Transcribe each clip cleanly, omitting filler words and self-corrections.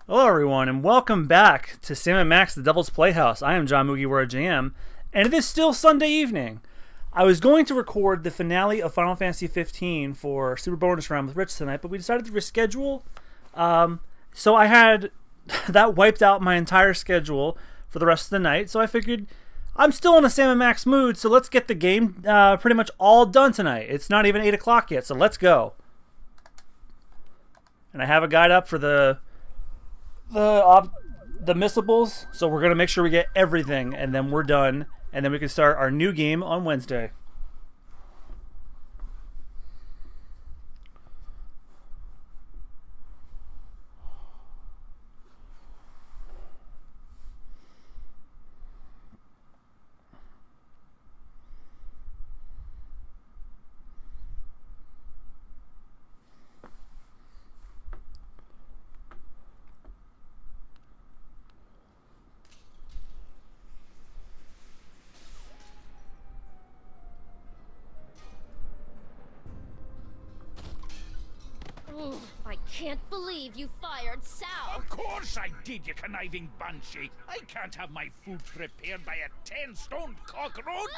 Hello, everyone, and welcome back to Sam & Max, the Devil's Playhouse. I am John MugiwaraJM, and it is still Sunday evening. I was going to record the finale of Final Fantasy 15 for Super Bonus Round with Rich tonight, but we decided to reschedule. So I had that wiped out my entire schedule for the rest of the night, so I figured I'm still in a Sam & Max mood, so let's get the game pretty much all done tonight. It's not even 8 o'clock yet, so let's go. And I have a guide up for the missables, so we're gonna make sure we get everything, and then we're done, and then we can start our new game on Wednesday. I can't believe you fired Sal. Of course I did, you conniving banshee. I can't have my food prepared by a 10-stone cockroach.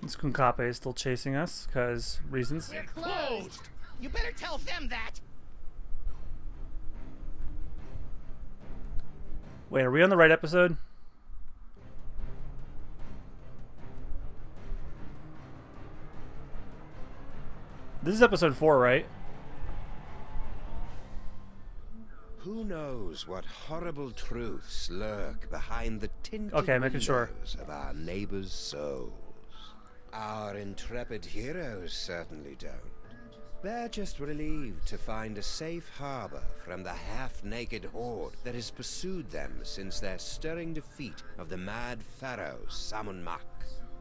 This Kunkape is still chasing us, because reasons. We're closed. You better tell them that. Wait, are we on the right episode? This is episode 4, right? Who knows what horrible truths lurk behind the tinted Okay, making sure. windows of our neighbors' souls? Our intrepid heroes certainly don't. They're just relieved to find a safe harbor from the half-naked horde that has pursued them since their stirring defeat of the mad pharaoh Samun Mak.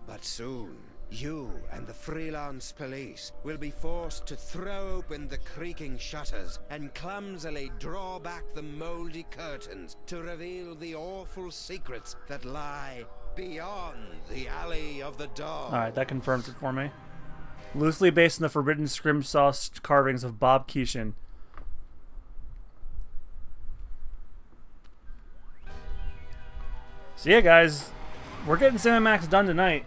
But soon, you and the freelance police will be forced to throw open the creaking shutters and clumsily draw back the moldy curtains to reveal the awful secrets that lie beyond the Alley of the Dog. Alright, that confirms it for me. Loosely based on the forbidden scrimshaw carvings of Bob Keeshan. So yeah, guys, we're getting Sam & Max done tonight.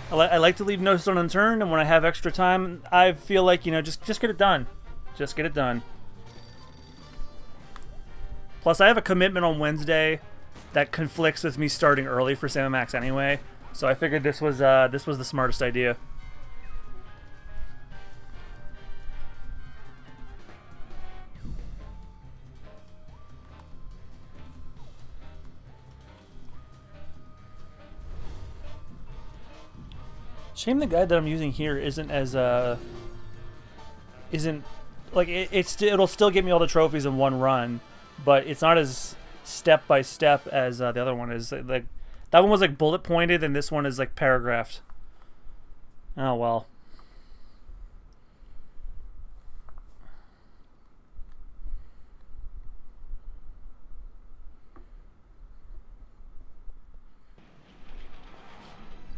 I like to leave no stone unturned, and when I have extra time, I feel like, you know, just get it done. Just get it done. Plus, I have a commitment on Wednesday that conflicts with me starting early for Sam & Max anyway, so I figured this was the smartest idea. Shame the guide that I'm using here isn't as isn't like it'll still get me all the trophies in one run, but it's not as step by step as the other one is. Like that one was like bullet pointed, and this one is like paragraphed. Oh well.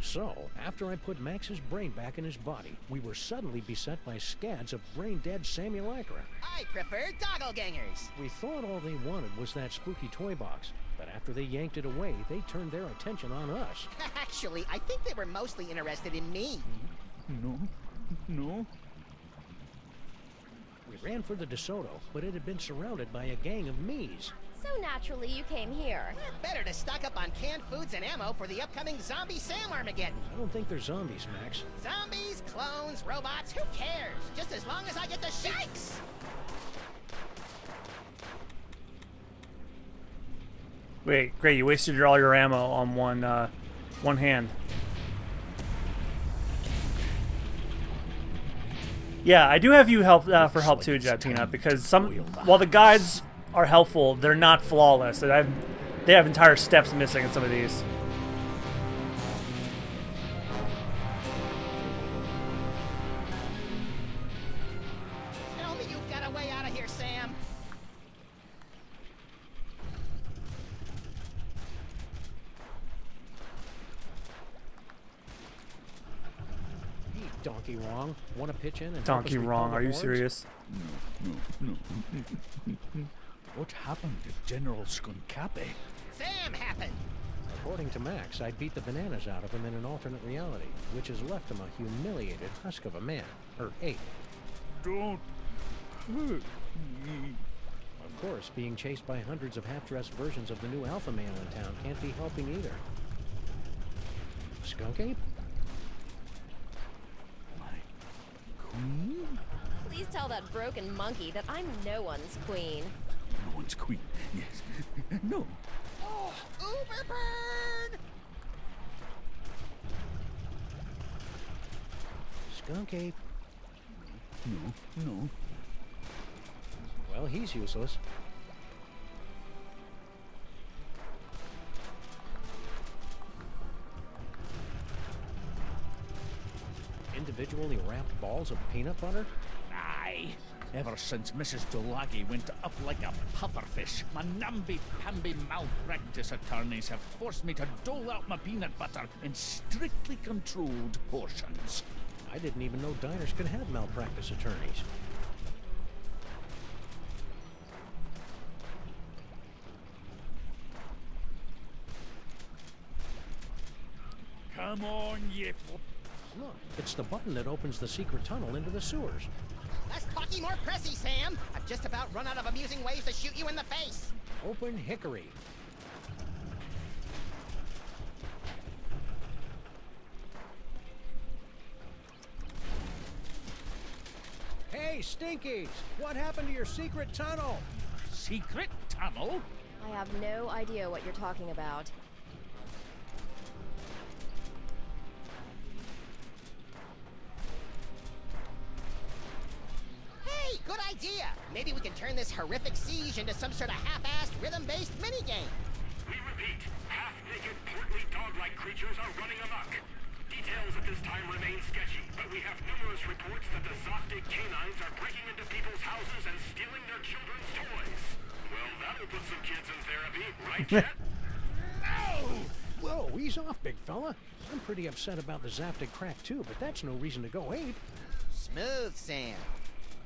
So, after I put Max's brain back in his body, we were suddenly beset by scads of brain-dead simulacra. I prefer doppelgangers. We thought all they wanted was that spooky toy box, but after they yanked it away, they turned their attention on us. Actually, I think they were mostly interested in me. No. We ran for the DeSoto, but it had been surrounded by a gang of me's. So naturally you came here. Better to stock up on canned foods and ammo for the upcoming zombie Sam Armageddon. I don't think they're zombies, Max. Zombies, clones, robots, who cares? Just as long as I get the shikes! Wait, great! You wasted all your ammo on one hand. Yeah, I do have you help for help too, Jet Peanut, because while the guides are helpful, they're not flawless. They have entire steps missing in some of these. Tell me you've got a way out of here, Sam. Donkey Wrong. Want to pitch in and help Donkey us repel wrong. the Are you hordes? serious? No. What happened to General Skunkape? Sam happened. According to Max, I beat the bananas out of him in an alternate reality, which has left him a humiliated husk of a man. Or ape. Don't hurt me. Of course, being chased by hundreds of half-dressed versions of the new alpha male in town can't be helping either. Skunk ape? My queen? Please tell that broken monkey that I'm no one's queen. No one's queen. Yes. No. Oh, Uber burn! Skunk ape. No. Well, he's useless. Individually wrapped balls of peanut butter? Aye. Ever since Mrs. Dolagi went up like a pufferfish, my namby-pamby malpractice attorneys have forced me to dole out my peanut butter in strictly controlled portions. I didn't even know diners could have malpractice attorneys. Come on, you... Look, it's the button that opens the secret tunnel into the sewers. Less talky, more pressy, Sam. I've just about run out of amusing ways to shoot you in the face. Open hickory. Hey, Stinkies! What happened to your secret tunnel? Secret tunnel? I have no idea what you're talking about. Hey, good idea. Maybe we can turn this horrific siege into some sort of half-assed, rhythm-based minigame. We repeat, half-naked, portly dog-like creatures are running amok. Details at this time remain sketchy, but we have numerous reports that the Zoptic canines are breaking into people's houses and stealing their children's toys. Well, that'll put some kids in therapy, right, Jet? No! Whoa, ease off, big fella. I'm pretty upset about the Zaptic crack too, but that's no reason to go ape. Smooth, Sam.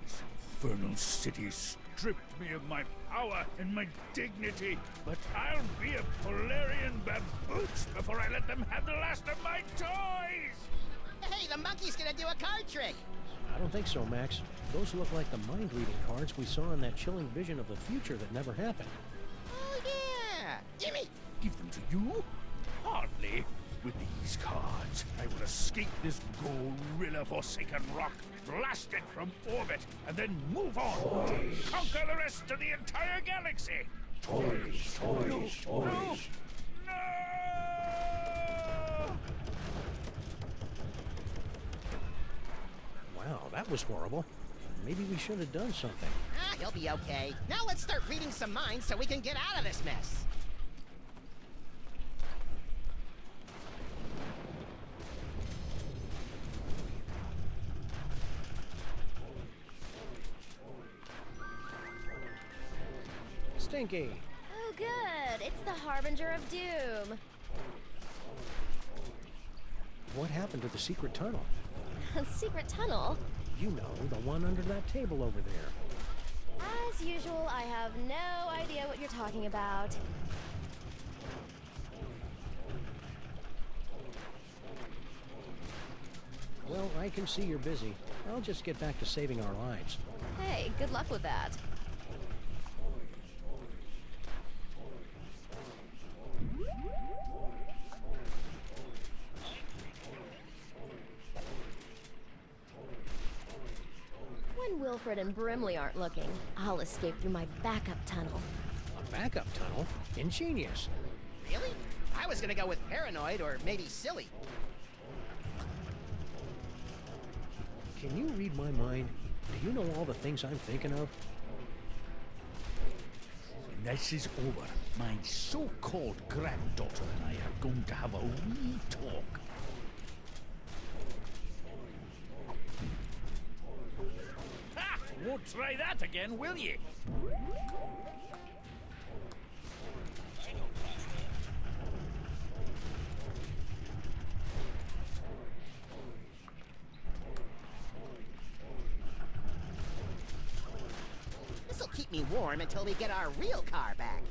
This infernal city stripped me of my power and my dignity, but I'll be a Polarian baboose before I let them have the last of my toys! Hey, the monkey's gonna do a card trick. I don't think so, Max. Those look like the mind-reading cards we saw in that chilling vision of the future that never happened. Oh, yeah. Gimme. Give them to you? Hardly. With these cards, I will escape this gorilla-forsaken rock, blast it from orbit, and then move on to conquer the rest of the entire galaxy. Toys. No! No! Wow, that was horrible. Maybe we should have done something. Ah, he'll be okay. Now let's start reading some minds so we can get out of this mess. Stinky! Oh, good. It's the harbinger of doom. What happened to the secret tunnel? Secret tunnel? You know, the one under that table over there. As usual, I have no idea what you're talking about. Well, I can see you're busy. I'll just get back to saving our lives. Hey, good luck with that. When Wilfred and Brimley aren't looking, I'll escape through my backup tunnel. A backup tunnel? Ingenious. Really? I was gonna go with paranoid or maybe silly. Can you read my mind? Do you know all the things I'm thinking of? When this is over, my so-called granddaughter and I are going to have a wee talk. Ha! Won't try that again, will ye? me warm until we get our real car back.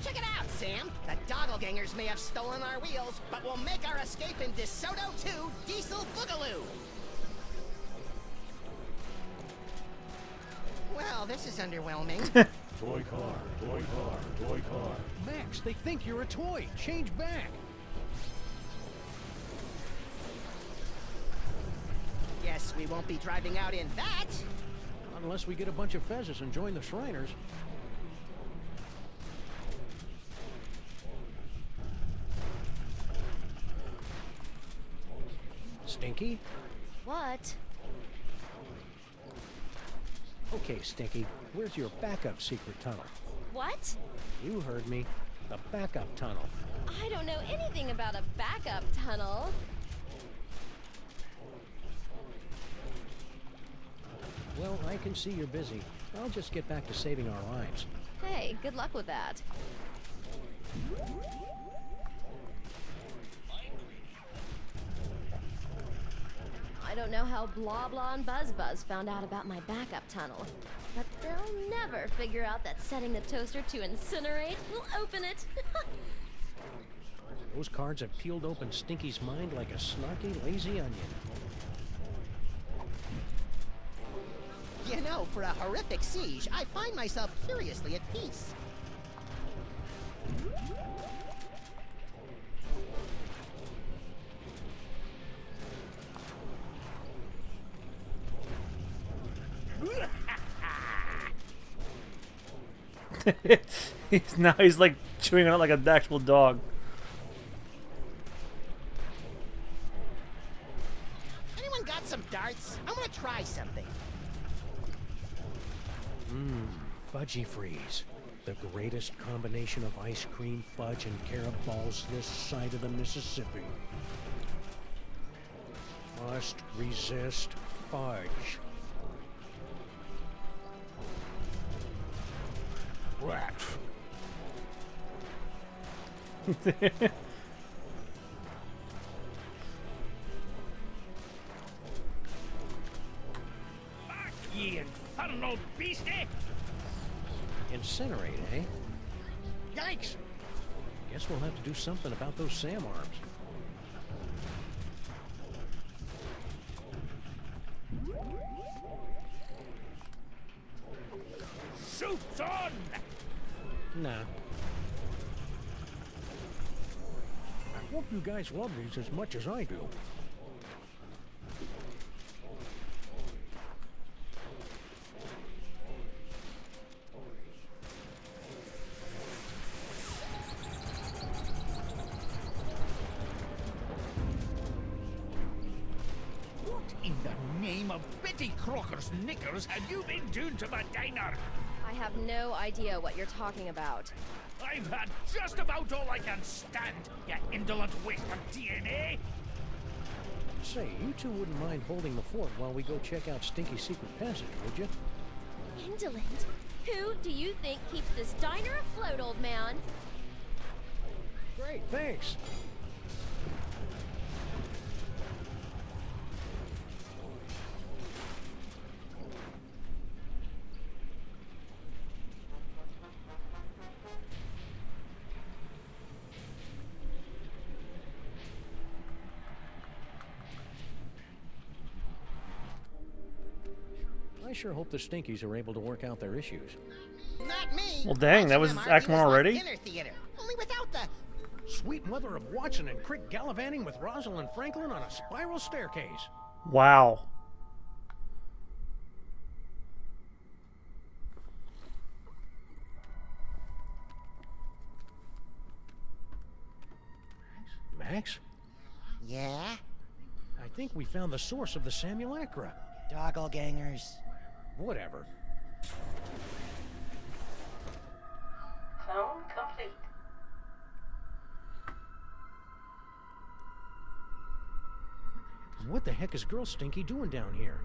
Check it out, Sam. The Doppelgangers may have stolen our wheels, but we'll make our escape in DeSoto 2 Diesel Boogaloo. Well, this is underwhelming. Toy car, toy car, toy car. Max, they think you're a toy. Change back. Guess we won't be driving out in that. Unless we get a bunch of fezzes and join the Shriners. Stinky? What? Okay, Stinky, where's your backup secret tunnel? What? You heard me. The backup tunnel. I don't know anything about a backup tunnel. Well, I can see you're busy. I'll just get back to saving our lives. Hey, good luck with that. I don't know how Blah Blah and Buzz Buzz found out about my backup tunnel, but they'll never figure out that setting the toaster to incinerate will open it. Those cards have peeled open Stinky's mind like a snarky, lazy onion. You know, for a horrific siege, I find myself curiously at peace. he's like chewing on it like an actual dog. Anyone got some darts? I want to try something. Fudgy Freeze. The greatest combination of ice cream, fudge, and carob balls this side of the Mississippi. Must resist fudge. Rat. Back, ye infernal beastie! Incinerate, eh? Yikes! Guess we'll have to do something about those Sam arms. Soup's on! Nah. I hope you guys love these as much as I do. What in the name of Betty Crocker's knickers have you been doing to my diner? I have no idea what you're talking about. I've had just about all I can stand, you indolent waste of DNA! Say, you two wouldn't mind holding the fort while we go check out Stinky's secret passage, would you? Indolent? Who do you think keeps this diner afloat, old man? Great, thanks. I sure hope the Stinkies are able to work out their issues. Not me. Well, dang, that was Watching them Act 1 argue is already? like dinner theater, only without the... Sweet mother of Watson and Crick gallivanting with Rosalind Franklin on a spiral staircase. Wow. Max, Yeah? I think we found the source of the Simulacra. Doppelgangers. Whatever. Clone complete. What the heck is Girl Stinky doing down here?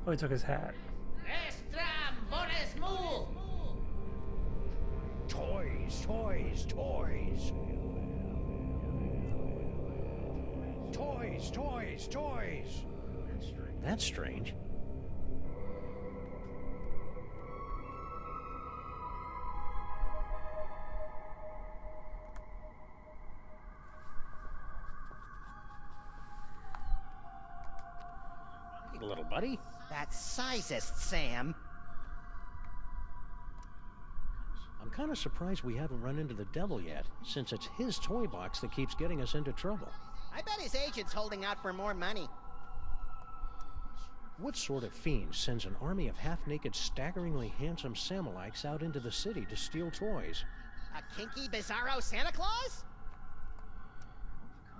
Oh, he took his hat. Toys, toys, toys. Toys, toys, toys. That's strange. Hey, little buddy. That's sizest, Sam. I'm kind of surprised we haven't run into the devil yet, since it's his toy box that keeps getting us into trouble. I bet his agent's holding out for more money. What sort of fiend sends an army of half-naked, staggeringly handsome Samalites out into the city to steal toys? A kinky, bizarro Santa Claus?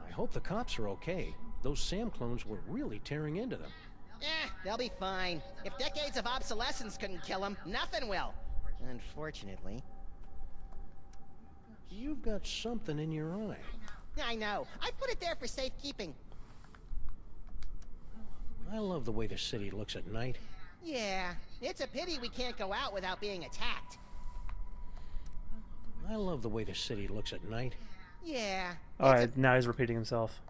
I hope the cops are okay. Those Sam clones were really tearing into them. They'll be fine. If decades of obsolescence couldn't kill them, nothing will. Unfortunately. You've got something in your eye. I know. I put it there for safekeeping. I love the way the city looks at night. Yeah, it's a pity we can't go out without being attacked. I love the way the city looks at night. Yeah. Alright, now he's repeating himself.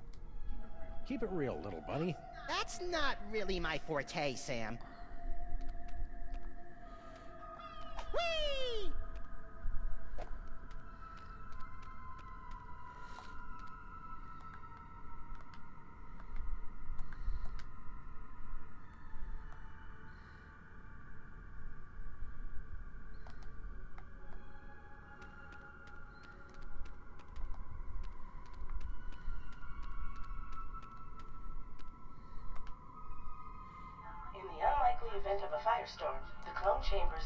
Keep it real, little buddy. That's not really my forte, Sam. Whee! In the unlikely event of a firestorm, the clone chambers...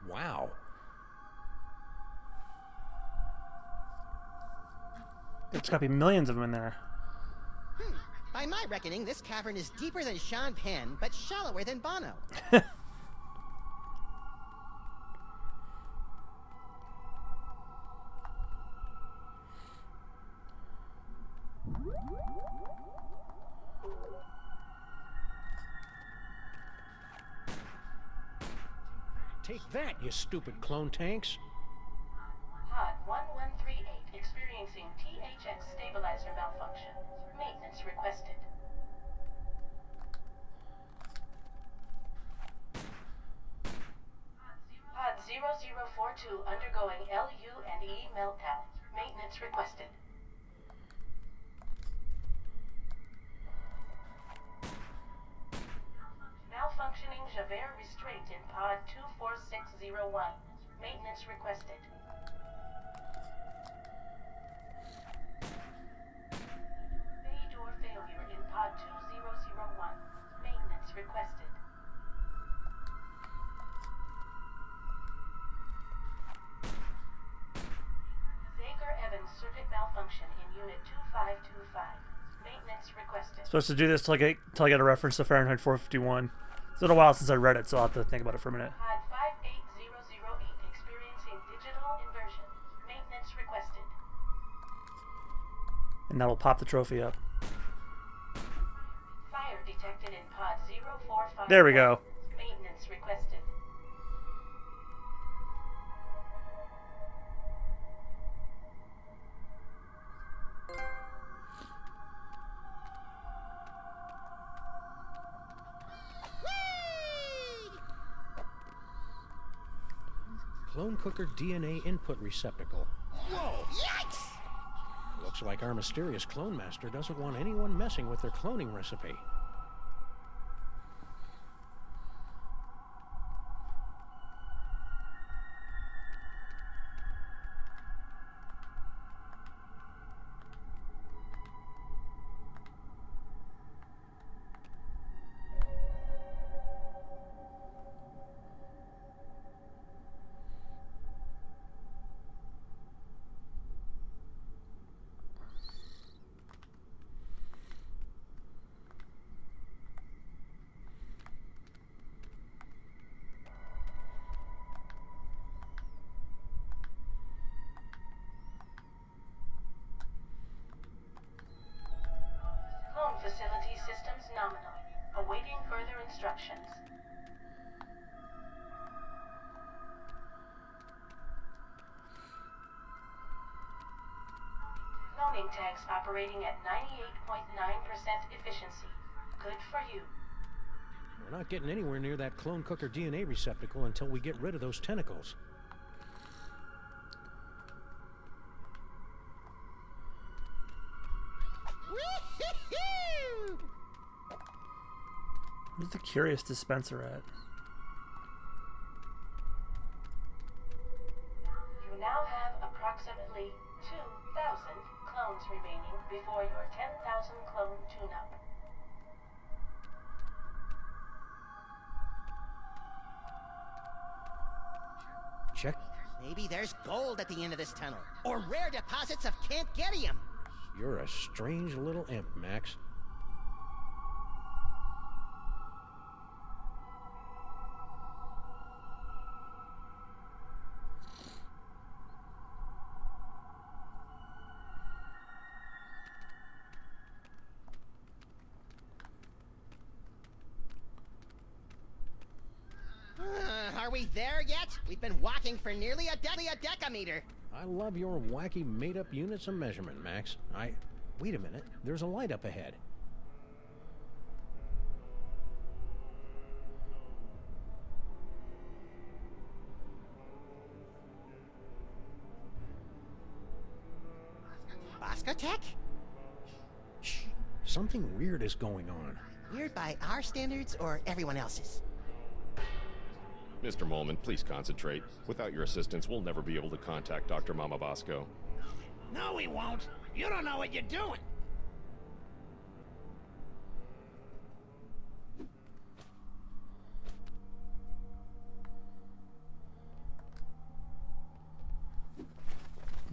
Wow. There's gotta be millions of them in there. By my reckoning, this cavern is deeper than Sean Penn, but shallower than Bono. Take that, you stupid clone tanks. Pod 1138 experiencing THX stabilizer malfunction. Maintenance requested. Pod 0042 undergoing LU and E meltdown. Maintenance requested. Malfunctioning Javert restraint in pod 24601. Maintenance requested. Bay door failure in pod 2001. Maintenance requested. Zager-Evans circuit malfunction in unit 2525. Maintenance requested. Supposed to do this till I get a reference to Fahrenheit 451. It's been a while since I read it, so I'll have to think about it for a minute. Pod 58008 experiencing digital inversion. Maintenance requested. And that'll pop the trophy up. Fire detected in pod 045. There we go. Maintenance requested. Clone cooker DNA input receptacle. Whoa! Yikes! Looks like our mysterious clone master doesn't want anyone messing with their cloning recipe. Nominal. Awaiting further instructions. Cloning tanks operating at 98.9% efficiency. Good for you. We're not getting anywhere near that clone cooker DNA receptacle until we get rid of those tentacles. Woo-hoo-hoo! Where's the curious dispenser at? You now have approximately 2,000 clones remaining before your 10,000 clone tune-up. Check. Maybe there's gold at the end of this tunnel, or rare deposits of Cantgetium. You're a strange little imp, Max. Are we there yet? We've been walking for nearly a decameter. I love your wacky made-up units of measurement, Max. Wait a minute. There's a light up ahead. Boscotech? Shh. Something weird is going on. Weird by our standards or everyone else's? Mr. Molman, please concentrate. Without your assistance, we'll never be able to contact Dr. Mama Bosco. No, we won't. You don't know what you're doing.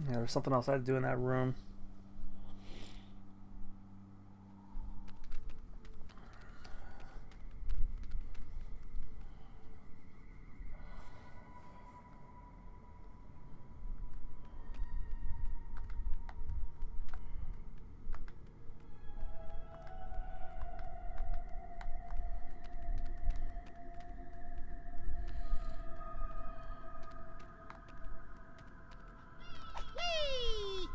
Yeah, there's something else I had to do in that room. Whee!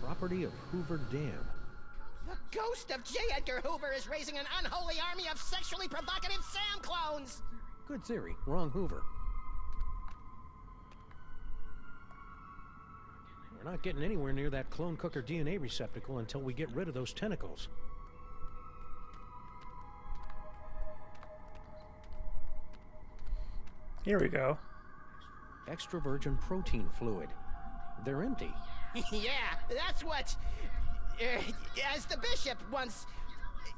Property of Hoover Dam. The ghost of J. Edgar Hoover is raising an unholy army of sexually provocative Sam clones! Good theory. Wrong Hoover. We're not getting anywhere near that clone cooker DNA receptacle until we get rid of those tentacles. Here we go. Extra virgin protein fluid. They're empty. Yeah, that's what... as the bishop once...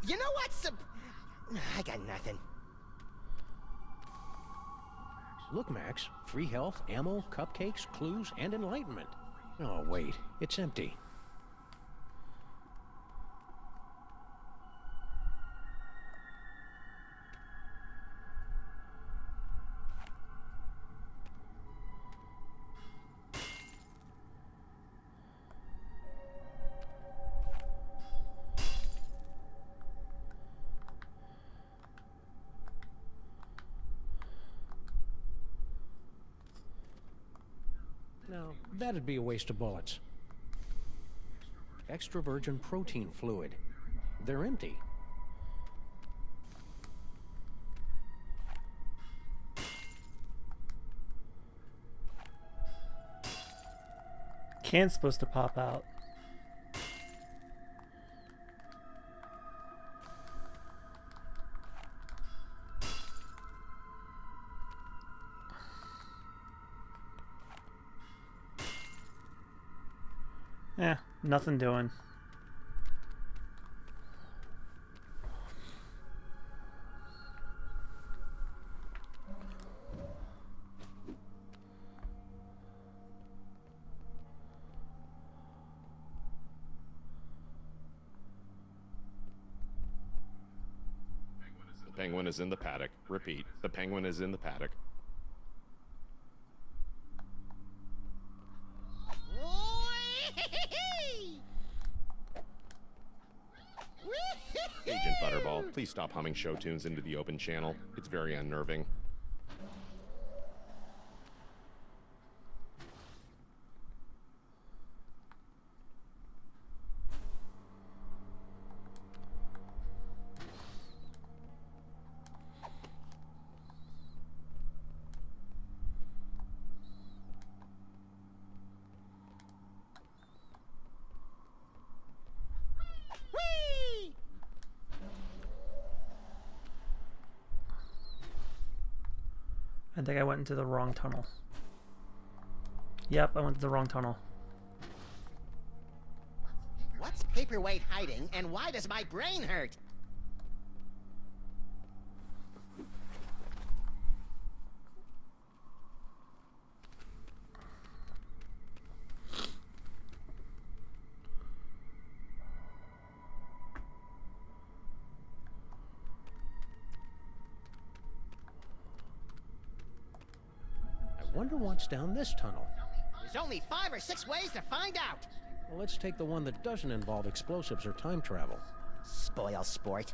You know what's... I got nothing. Look, Max. Free health, ammo, cupcakes, clues, and enlightenment. Oh, wait. It's empty. No, that'd be a waste of bullets. Extra virgin protein fluid. They're empty. Can's supposed to pop out. Yeah, nothing doing. The Penguin is in the paddock. Repeat, the penguin is in the paddock. Agent Butterball, please stop humming show tunes into the open channel. It's very unnerving. I think I went into the wrong tunnel. Yep, I went to the wrong tunnel. What's Paperweight hiding, and why does my brain hurt? I wonder what's down this tunnel. There's only 5 or 6 ways to find out. Well, let's take the one that doesn't involve explosives or time travel. Spoil sport.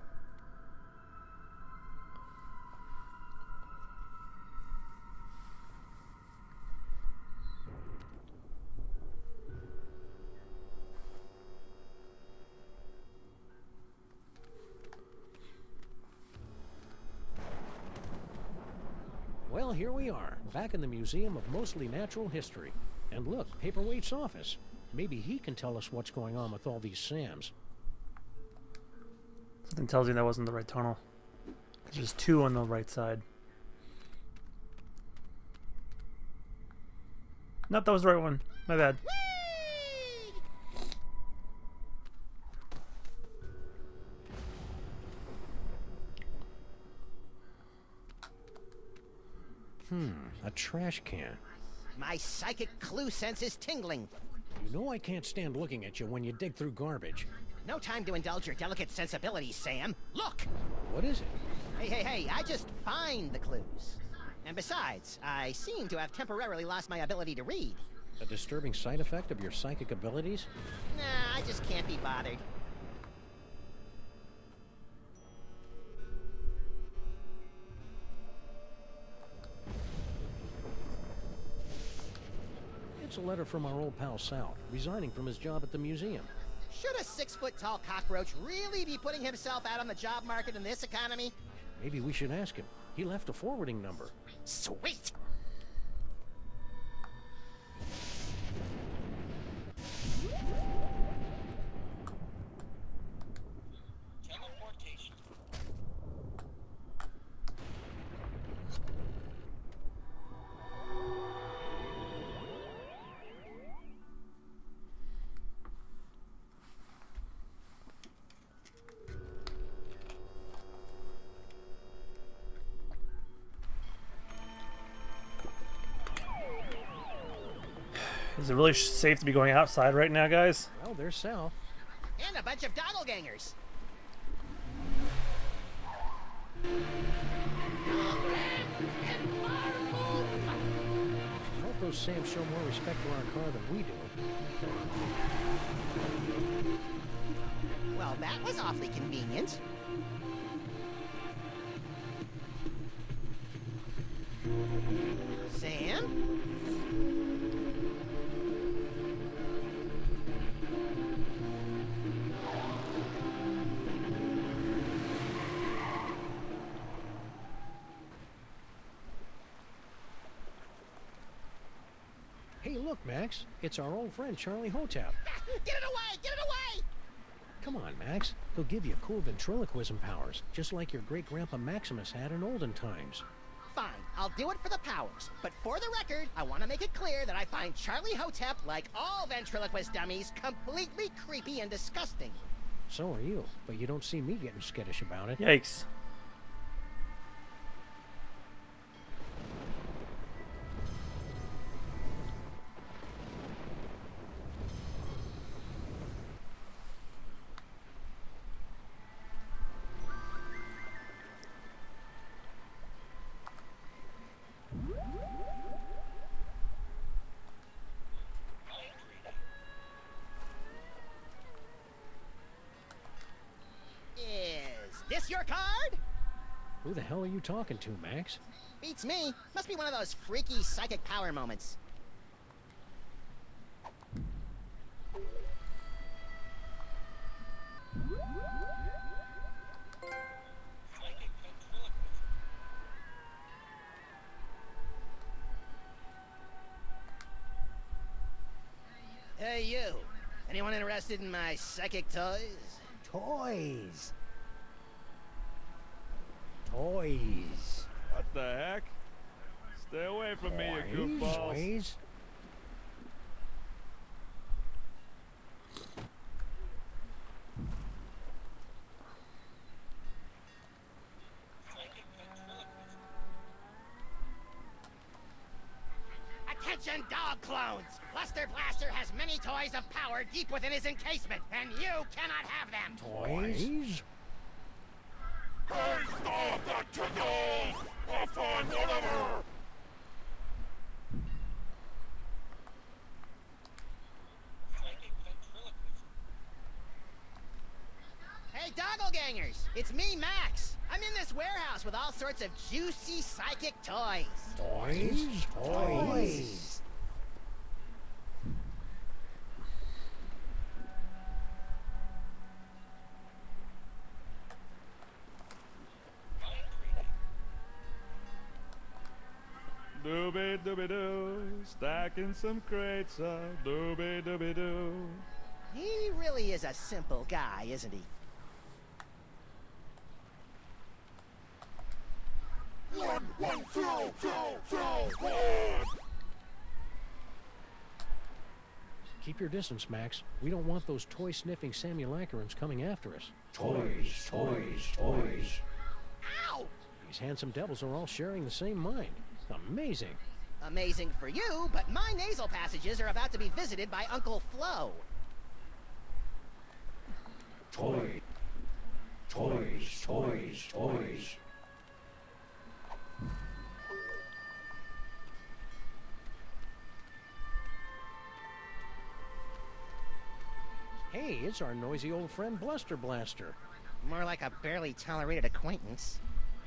Well, here we are, back in the Museum of Mostly Natural History. And look, Paperweight's office. Maybe he can tell us what's going on with all these Sams. Something tells me that wasn't the right tunnel. There's 2 on the right side. Nope, that was the right one. My bad. A trash can. My psychic clue sense is tingling. You know I can't stand looking at you when you dig through garbage. No time to indulge your delicate sensibilities, Sam. Look! What is it? Hey, I just find the clues. And besides, I seem to have temporarily lost my ability to read. A disturbing side effect of your psychic abilities? Nah, I just can't be bothered. It's a letter from our old pal Sal, resigning from his job at the museum. Should a 6-foot-tall cockroach really be putting himself out on the job market in this economy? Maybe we should ask him. He left a forwarding number. Sweet! Is it really safe to be going outside right now, guys? Well, there's Sal. And a bunch of doppelgangers. I hope those Sams show more respect for our car than we do. Well, that was awfully convenient. Sam? Hey, look, Max. It's our old friend Charlie Hotep. Get it away! Get it away! Come on, Max. He'll give you cool ventriloquism powers, just like your great-grandpa Maximus had in olden times. Fine, I'll do it for the powers. But for the record, I want to make it clear that I find Charlie Hotep, like all ventriloquist dummies, completely creepy and disgusting. So are you, but you don't see me getting skittish about it. Yikes. Who the hell are you talking to, Max? Beats me. Must be one of those freaky psychic power moments. Hey, you. Anyone interested in my psychic toys? Toys. Toys. What the heck? Stay away from me, you goofballs. Toys? Attention, dog clones! Buster Blaster has many toys of power deep within his encasement, and you cannot have them! Toys? Hey, stop that tickles! I'll find whatever! Hey, Dogglegangers! It's me, Max! I'm in this warehouse with all sorts of juicy psychic toys. Toys? Toys. Dooby dooby doo, stacking some crates up. Dooby dooby doo. He really is a simple guy, isn't he? One, two, one. Keep your distance, Max. We don't want those toy-sniffing Samulakarans coming after us. Toys, toys, toys. Ow! These handsome devils are all sharing the same mind. Amazing. Amazing for you, but my nasal passages are about to be visited by Uncle Flo. Toy. Toys, toys, toys. Hey, it's our noisy old friend Bluster Blaster. More like a barely tolerated acquaintance.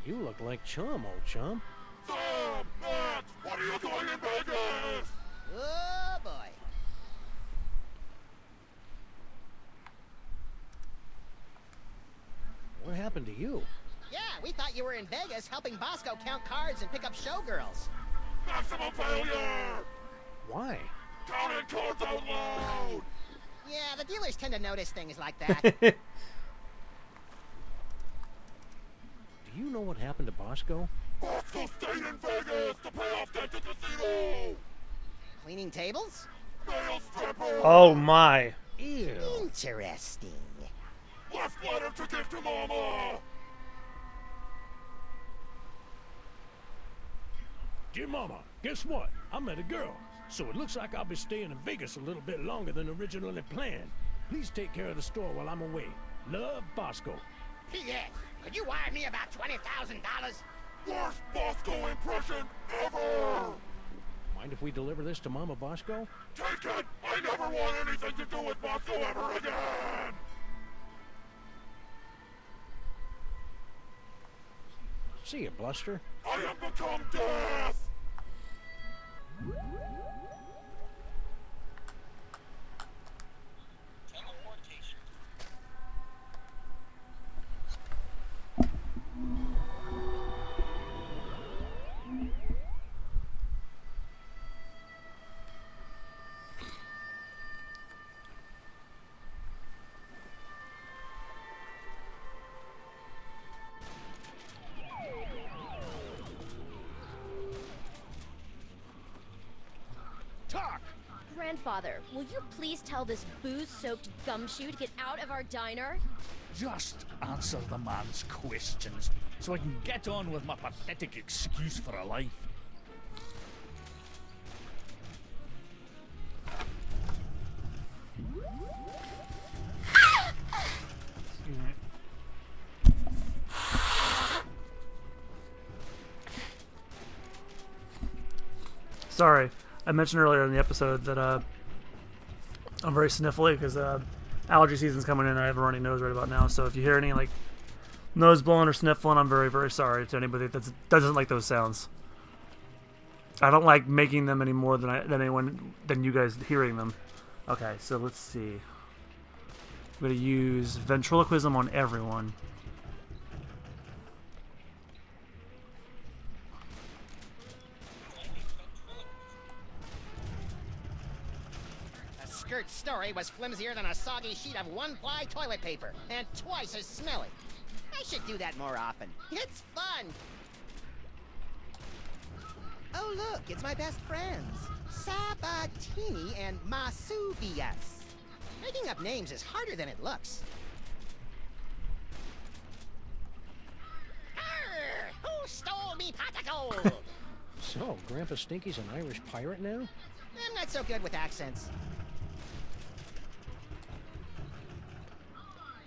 You look like Chum, old chum. Sam, Max, what are you doing in Vegas? Oh, boy. What happened to you? Yeah, we thought you were in Vegas helping Bosco count cards and pick up showgirls. Maximum failure! Why? Counting cards out loud! Yeah, the dealers tend to notice things like that. Do you know what happened to Bosco? Bosco stayed in Vegas to pay off debt to casino! Cleaning tables? Male stripper! Oh my. Ew. Interesting. Left letter to give to Mama! Dear Mama, guess what? I met a girl, so it looks like I'll be staying in Vegas a little bit longer than originally planned. Please take care of the store while I'm away. Love, Bosco. P.S. Could you wire me about $20,000? Worst Bosco impression ever! Mind if we deliver this to Mama Bosco? Take it! I never want anything to do with Bosco ever again! See ya, Bluster. I have become death! Talk! Grandfather, will you please tell this booze-soaked gumshoe to get out of our diner? Just answer the man's questions so I can get on with my pathetic excuse for a life. Sorry, I mentioned earlier in the episode that I'm very sniffly because allergy season's coming in and I have a runny nose right about now. So if you hear any like nose blowing or sniffling, I'm very, very sorry to anybody that doesn't like those sounds. I don't like making them any more than you guys hearing them. Okay, so let's see. I'm going to use ventriloquism on everyone. The skirt story was flimsier than a soggy sheet of one-ply toilet paper, and twice as smelly. I should do that more often. It's fun! Oh look, it's my best friends. Sabatini and Masuvias. Making up names is harder than it looks. Arr! Who stole me pot of gold? So, Grandpa Stinky's an Irish pirate now? I'm not so good with accents.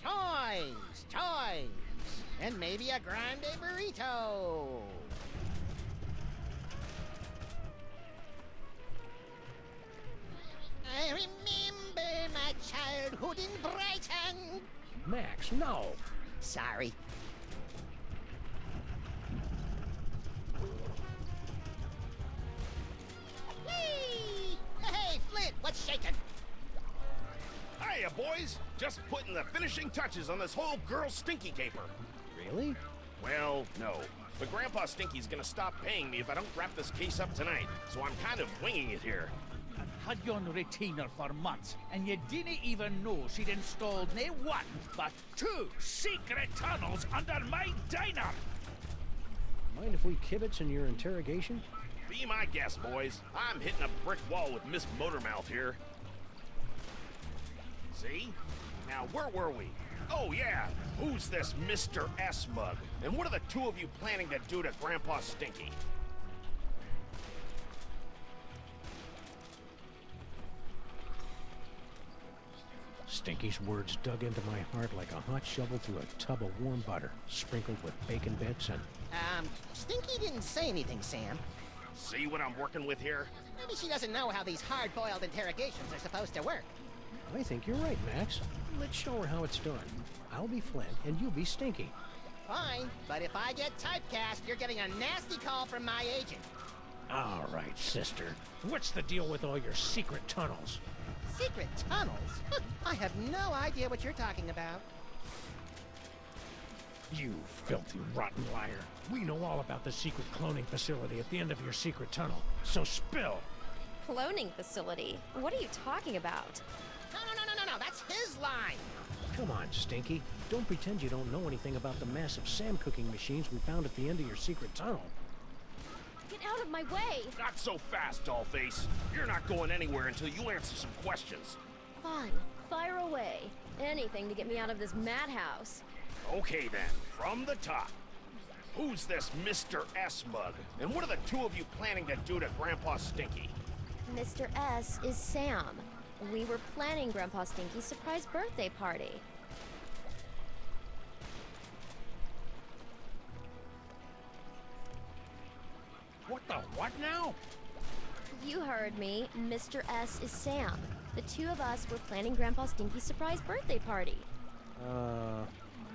Toys! Toys! And maybe a grande burrito! I remember my childhood in Brighton! Max, no! Sorry. Hey! Hey, Flint, what's shaking? Hiya, boys. Just putting the finishing touches on this whole girl stinky caper. Really? Well, no. But Grandpa Stinky's gonna stop paying me if I don't wrap this case up tonight, so I'm kind of winging it here. I've had you on retainer for months, and you didn't even know she'd installed nae one, but two secret tunnels under my diner! Mind if we kibitz in your interrogation? Be my guest, boys. I'm hitting a brick wall with Miss Motormouth here. See? Now, where were we? Oh, yeah. Who's this Mr. S mug? And what are the two of you planning to do to Grandpa Stinky? Stinky's words dug into my heart like a hot shovel through a tub of warm butter, sprinkled with bacon bits and... Stinky didn't say anything, Sam. See what I'm working with here? Maybe she doesn't know how these hard-boiled interrogations are supposed to work. I think you're right, Max. Let's show her how it's done. I'll be Flint, and you'll be Stinky. Fine, but if I get typecast, you're getting a nasty call from my agent. All right, sister. What's the deal with all your secret tunnels? Secret tunnels? I have no idea what you're talking about. You filthy, rotten liar. We know all about the secret cloning facility at the end of your secret tunnel, so spill. Cloning facility? What are you talking about? No, that's his line! Come on, Stinky. Don't pretend you don't know anything about the massive Sam cooking machines we found at the end of your secret tunnel. Get out of my way! Not so fast, Dollface. You're not going anywhere until you answer some questions. Fine, fire away. Anything to get me out of this madhouse. Okay then, from the top. Who's this Mr. S mug? And what are the two of you planning to do to Grandpa Stinky? Mr. S is Sam. We were planning Grandpa Stinky's surprise birthday party. What the what now? You heard me. Mr. S is Sam. The two of us were planning Grandpa Stinky's surprise birthday party.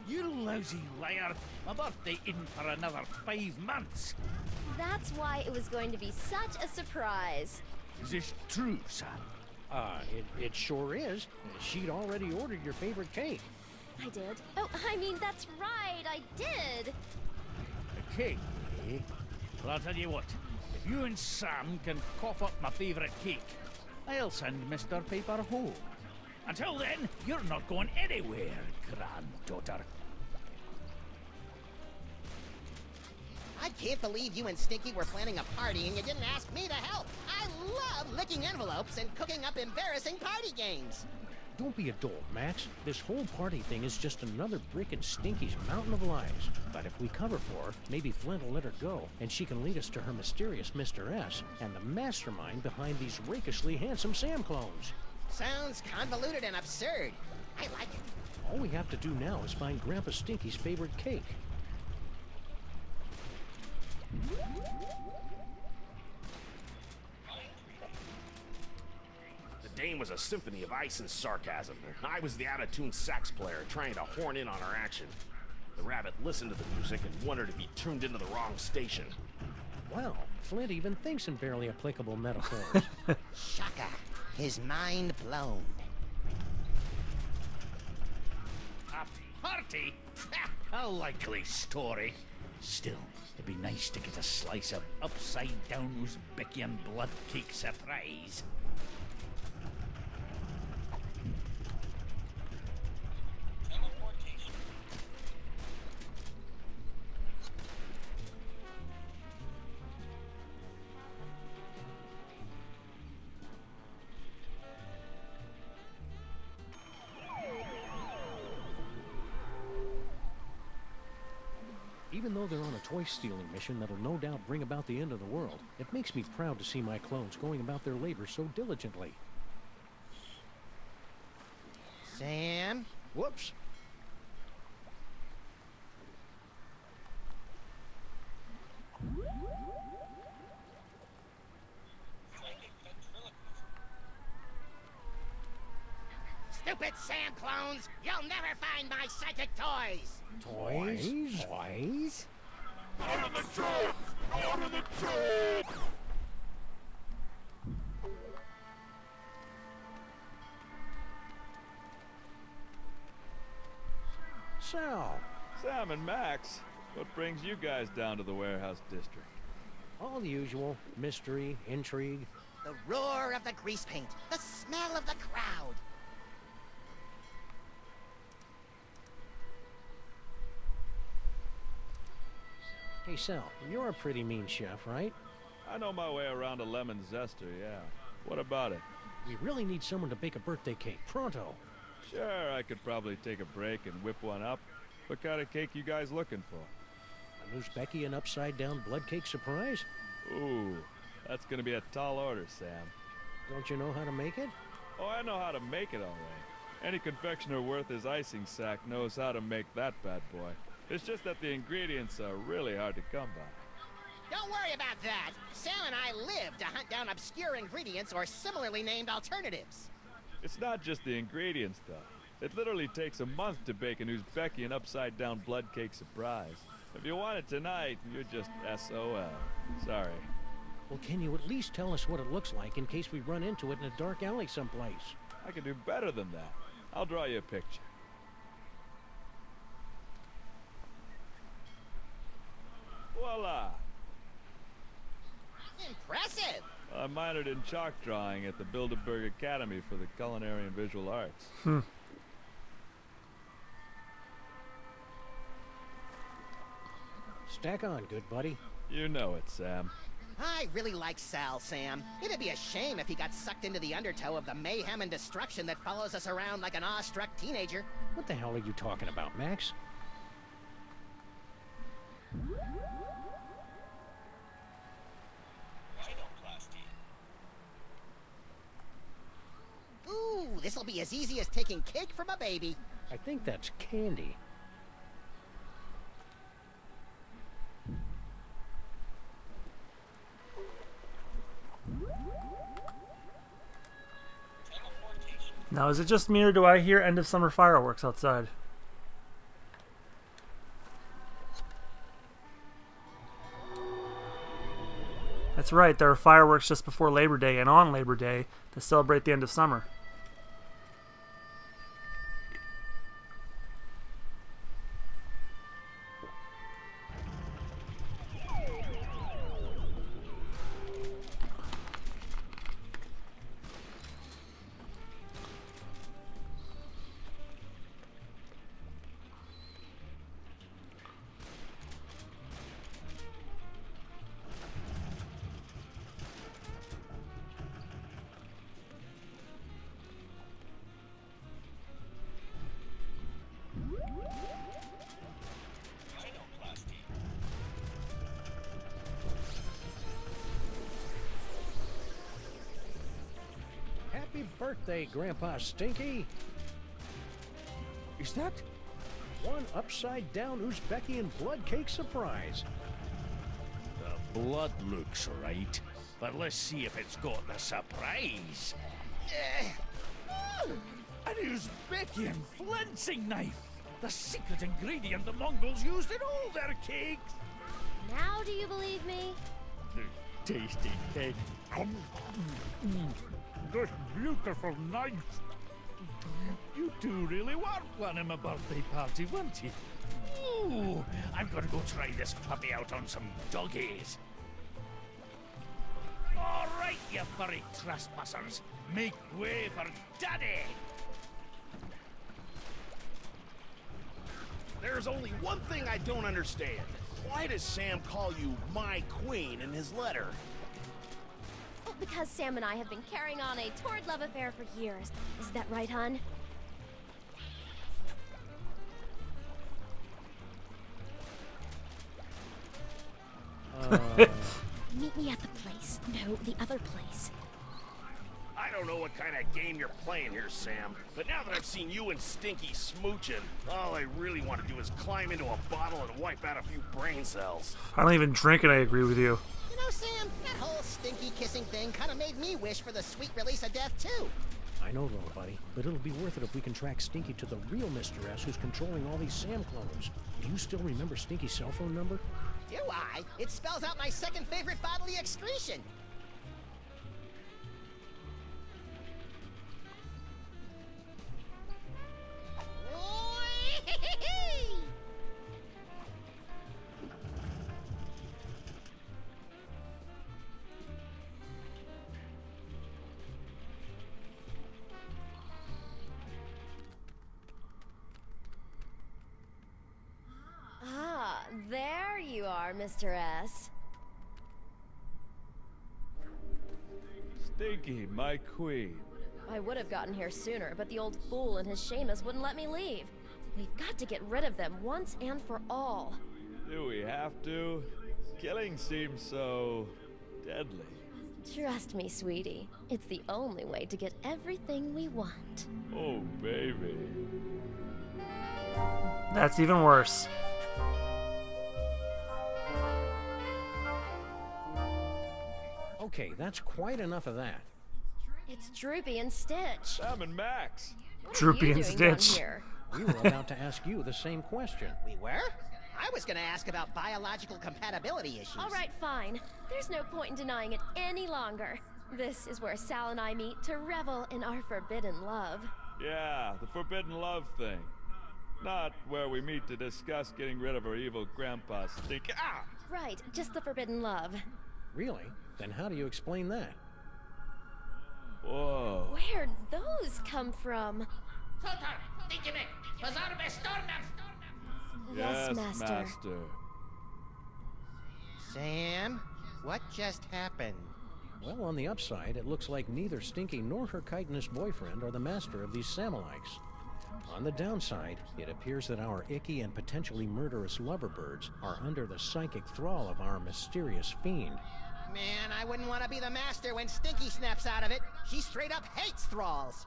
You lousy liar. My birthday isn't for another 5 months. That's why it was going to be such a surprise. Is this true, son? It sure is. She'd already ordered your favorite cake. I did. Oh, I mean, that's right, I did. A cake, eh? Well, I'll tell you what. If you and Sam can cough up my favorite cake, I'll send Mr. Paper home. Until then, you're not going anywhere, granddaughter. I can't believe you and Stinky were planning a party and you didn't ask me to help. I love licking envelopes and cooking up embarrassing party games. Don't be a dolt, Max. This whole party thing is just another brick in Stinky's mountain of lies. But if we cover for her, maybe Flint will let her go, and she can lead us to her mysterious Mr. S and the mastermind behind these rakishly handsome Sam clones. Sounds convoluted and absurd. I like it. All we have to do now is find Grandpa Stinky's favorite cake. The dame was a symphony of ice and sarcasm. I was the out-of-tune sax player trying to horn in on her action. The rabbit listened to the music and wondered if he tuned into the wrong station. Wow, Flint even thinks in barely applicable metaphors. Shaka. His mind blown. A party? A likely story. Still, it'd be nice to get a slice of upside-down Uzbekian blood cake surprise. Even though they're on a toy-stealing mission that'll no doubt bring about the end of the world, it makes me proud to see my clones going about their labor so diligently. Sam? Whoops. Stupid Sam clones! You'll never find my psychic toys! Toys? Toys? Out of the truck! Out of the truck! Sal, Sam and Max, what brings you guys down to the warehouse district? all the usual. Mystery, intrigue. The roar of the grease paint, the smell of the crowd. Hey Sal, you're a pretty mean chef, right? I know my way around a lemon zester, yeah. What about it? We really need someone to bake a birthday cake, pronto. Sure, I could probably take a break and whip one up. What kind of cake you guys looking for? An Uzbekian upside-down blood cake surprise? Ooh, that's gonna be a tall order, Sam. Don't you know how to make it? Oh, I know how to make it all right. Any confectioner worth his icing sack knows how to make that bad boy. It's just that the ingredients are really hard to come by. Don't worry about that. Sam and I live to hunt down obscure ingredients or similarly named alternatives. It's not just the ingredients, though. It literally takes a month to bake an Uzbekian upside-down blood cake surprise. If you want it tonight, you're just SOL. Sorry. Well, can you at least tell us what it looks like in case we run into it in a dark alley someplace? I can do better than that. I'll draw you a picture. Voila! Impressive! I minored in chalk drawing at the Bilderberg Academy for the Culinary and Visual Arts. Stack on, good buddy. You know it, Sam. I really like Sal, Sam. It'd be a shame if he got sucked into the undertow of the mayhem and destruction that follows us around like an awestruck teenager. What the hell are you talking about, Max? Ooh, this'll be as easy as taking cake from a baby. I think that's candy. Now, is it just me or do I hear end of summer fireworks outside? That's right, there are fireworks just before Labor Day and on Labor Day to celebrate the end of summer. Happy birthday, Grandpa Stinky! Is that? One upside-down Uzbekian blood cake surprise. The blood looks right, but let's see if it's got the surprise. An Uzbekian flensing knife! The secret ingredient the Mongols used in all their cakes! Now do you believe me? Tasty cake. This beautiful night. You two really were planning my birthday party, weren't you? Ooh, I'm gonna go try this puppy out on some doggies. All right, you furry trespassers. Make way for Daddy! There's only one thing I don't understand. Why does Sam call you my queen in his letter? Well, because Sam and I have been carrying on a torrid love affair for years. Is that right, hon? Meet me at the place. No, the other place. I don't know what kind of game you're playing here, Sam, but now that I've seen you and Stinky smooching, all I really want to do is climb into a bottle and wipe out a few brain cells. I don't even drink it, I agree with you. You know, Sam, that whole stinky kissing thing kind of made me wish for the sweet release of death, too. I know, little buddy, but it'll be worth it if we can track Stinky to the real Mr. S who's controlling all these Sam clones. Do you still remember Stinky's cell phone number? Do I? It spells out my second favorite bodily excretion. There you are, Mr. S. Stinky, my queen. I would have gotten here sooner, but the old fool and his Seamus wouldn't let me leave. We've got to get rid of them once and for all. Do we have to? Killing seems so deadly. Trust me, sweetie. It's the only way to get everything we want. Oh, baby. That's even worse. Okay, that's quite enough of that. It's Droopy and Stitch. Sam and Max. What Droopy are you and doing down Stitch. here? We were about to ask you the same question. We were? I was gonna ask about biological compatibility issues. All right, fine. There's no point in denying it any longer. This is where Sal and I meet to revel in our forbidden love. Yeah, the forbidden love thing. Not where we meet to discuss getting rid of our evil grandpa Stinky. Ah! Right, just the forbidden love. Really? Then how do you explain that? Whoa. Where'd those come from? Yes, Master. Sam, what just happened? Well, on the upside, it looks like neither Stinky nor her chitinous boyfriend are the master of these Samalikes. On the downside, it appears that our icky and potentially murderous loverbirds are under the psychic thrall of our mysterious fiend. Man, I wouldn't want to be the master when Stinky snaps out of it. She straight up hates thralls.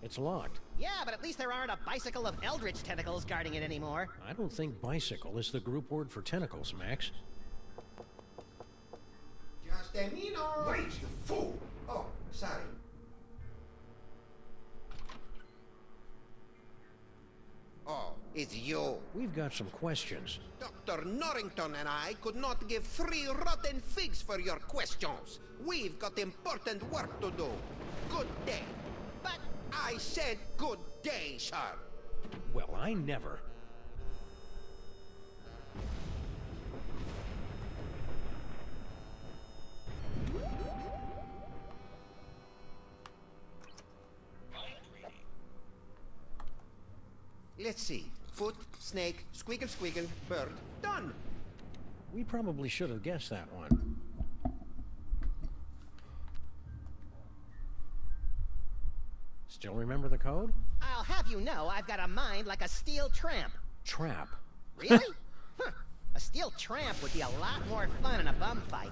It's locked. Yeah, but at least there aren't a bicycle of eldritch tentacles guarding it anymore. I don't think bicycle is the group word for tentacles, Max. Just a minute. Wait, you fool! Oh, sorry. Oh, it's you. We've got some questions. Dr. Norrington and I could not give 3 rotten figs for your questions. We've got important work to do. Good day. But I said good day, sir. Well, I never. Let's see. Foot, snake, squeakle, squeakle, bird. Done. We probably should have guessed that one. Still remember the code? I'll have you know I've got a mind like a steel tramp. Trap. Really? Huh. A steel tramp would be a lot more fun in a bum fight.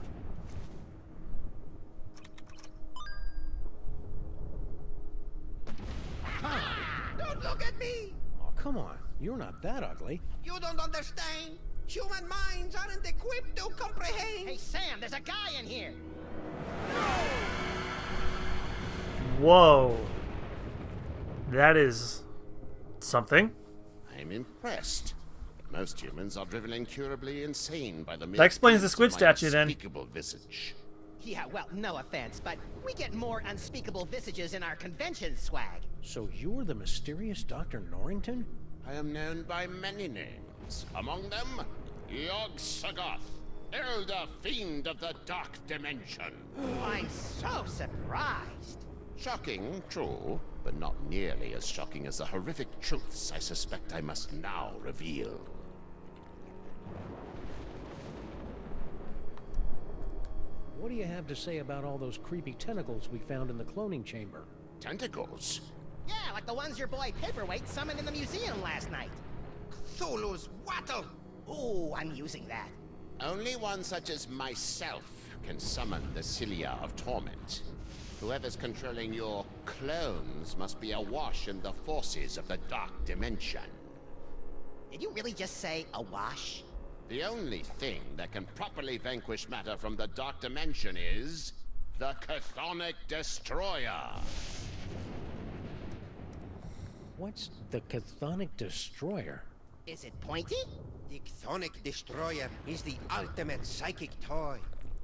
Don't look at me! Oh, come on. You're not that ugly. You don't understand. Human minds aren't equipped to comprehend. Hey, Sam, there's a guy in here. Whoa. That is something. I'm impressed. Most humans are driven incurably insane by the mere That explains the squid glimpse of my statue, then. unspeakable visage. Yeah, well, no offense, but we get more unspeakable visages in our convention swag. So you're the mysterious Dr. Norrington? I am known by many names. Among them, Yog-Sothoth, Elder Fiend of the Dark Dimension. I'm so surprised. Shocking, true, but not nearly as shocking as the horrific truths I suspect I must now reveal. What do you have to say about all those creepy tentacles we found in the cloning chamber? Tentacles? Yeah, like the ones your boy Paperweight summoned in the museum last night. Cthulhu's wattle! Ooh, I'm using that. Only one such as myself can summon the Cilia of Torment. Whoever's controlling your clones must be awash in the forces of the Dark Dimension. Did you really just say awash? The only thing that can properly vanquish matter from the Dark Dimension is the Chthonic Destroyer. What's the Chthonic Destroyer? Is it pointy? The Chthonic Destroyer is the ultimate psychic toy.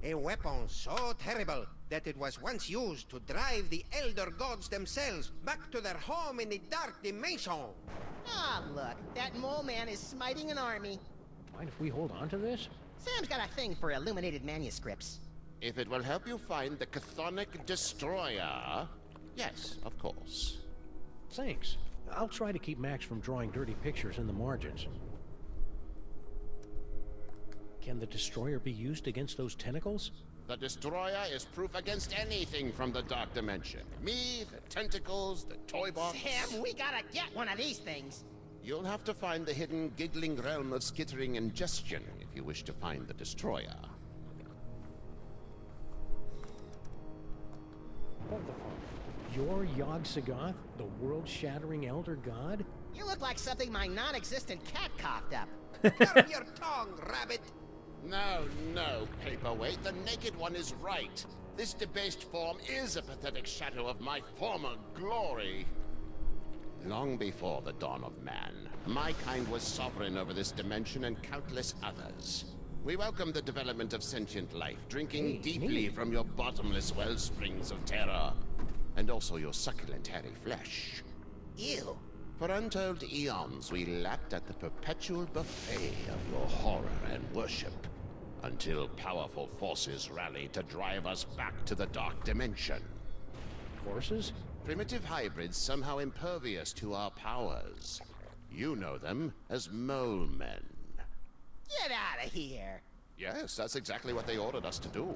A weapon so terrible that it was once used to drive the Elder Gods themselves back to their home in the Dark Dimension. Ah, look, that mole man is smiting an army. Mind if we hold on to this? Sam's got a thing for illuminated manuscripts. If it will help you find the Chthonic Destroyer, yes, of course. Thanks. I'll try to keep Max from drawing dirty pictures in the margins. Can the Destroyer be used against those tentacles? The Destroyer is proof against anything from the Dark Dimension. Me, the tentacles, the toy box. Sam, we gotta get one of these things. You'll have to find the hidden giggling realm of skittering ingestion if you wish to find the Destroyer. Hold the phone. You're Yog-Sothoth, the world-shattering Elder God? You look like something my non-existent cat coughed up. Curb your tongue, rabbit! No, no, Paperweight. The Naked One is right. This debased form is a pathetic shadow of my former glory. Long before the dawn of man, my kind was sovereign over this dimension and countless others. We welcome the development of sentient life, drinking deeply from your bottomless well springs of terror, and also your succulent hairy flesh. Ew. For untold eons, we lapped at the perpetual buffet of your horror and worship, until powerful forces rallied to drive us back to the Dark Dimension. Forces? Primitive hybrids somehow impervious to our powers. You know them as mole men. Get out of here. Yes, that's exactly what they ordered us to do.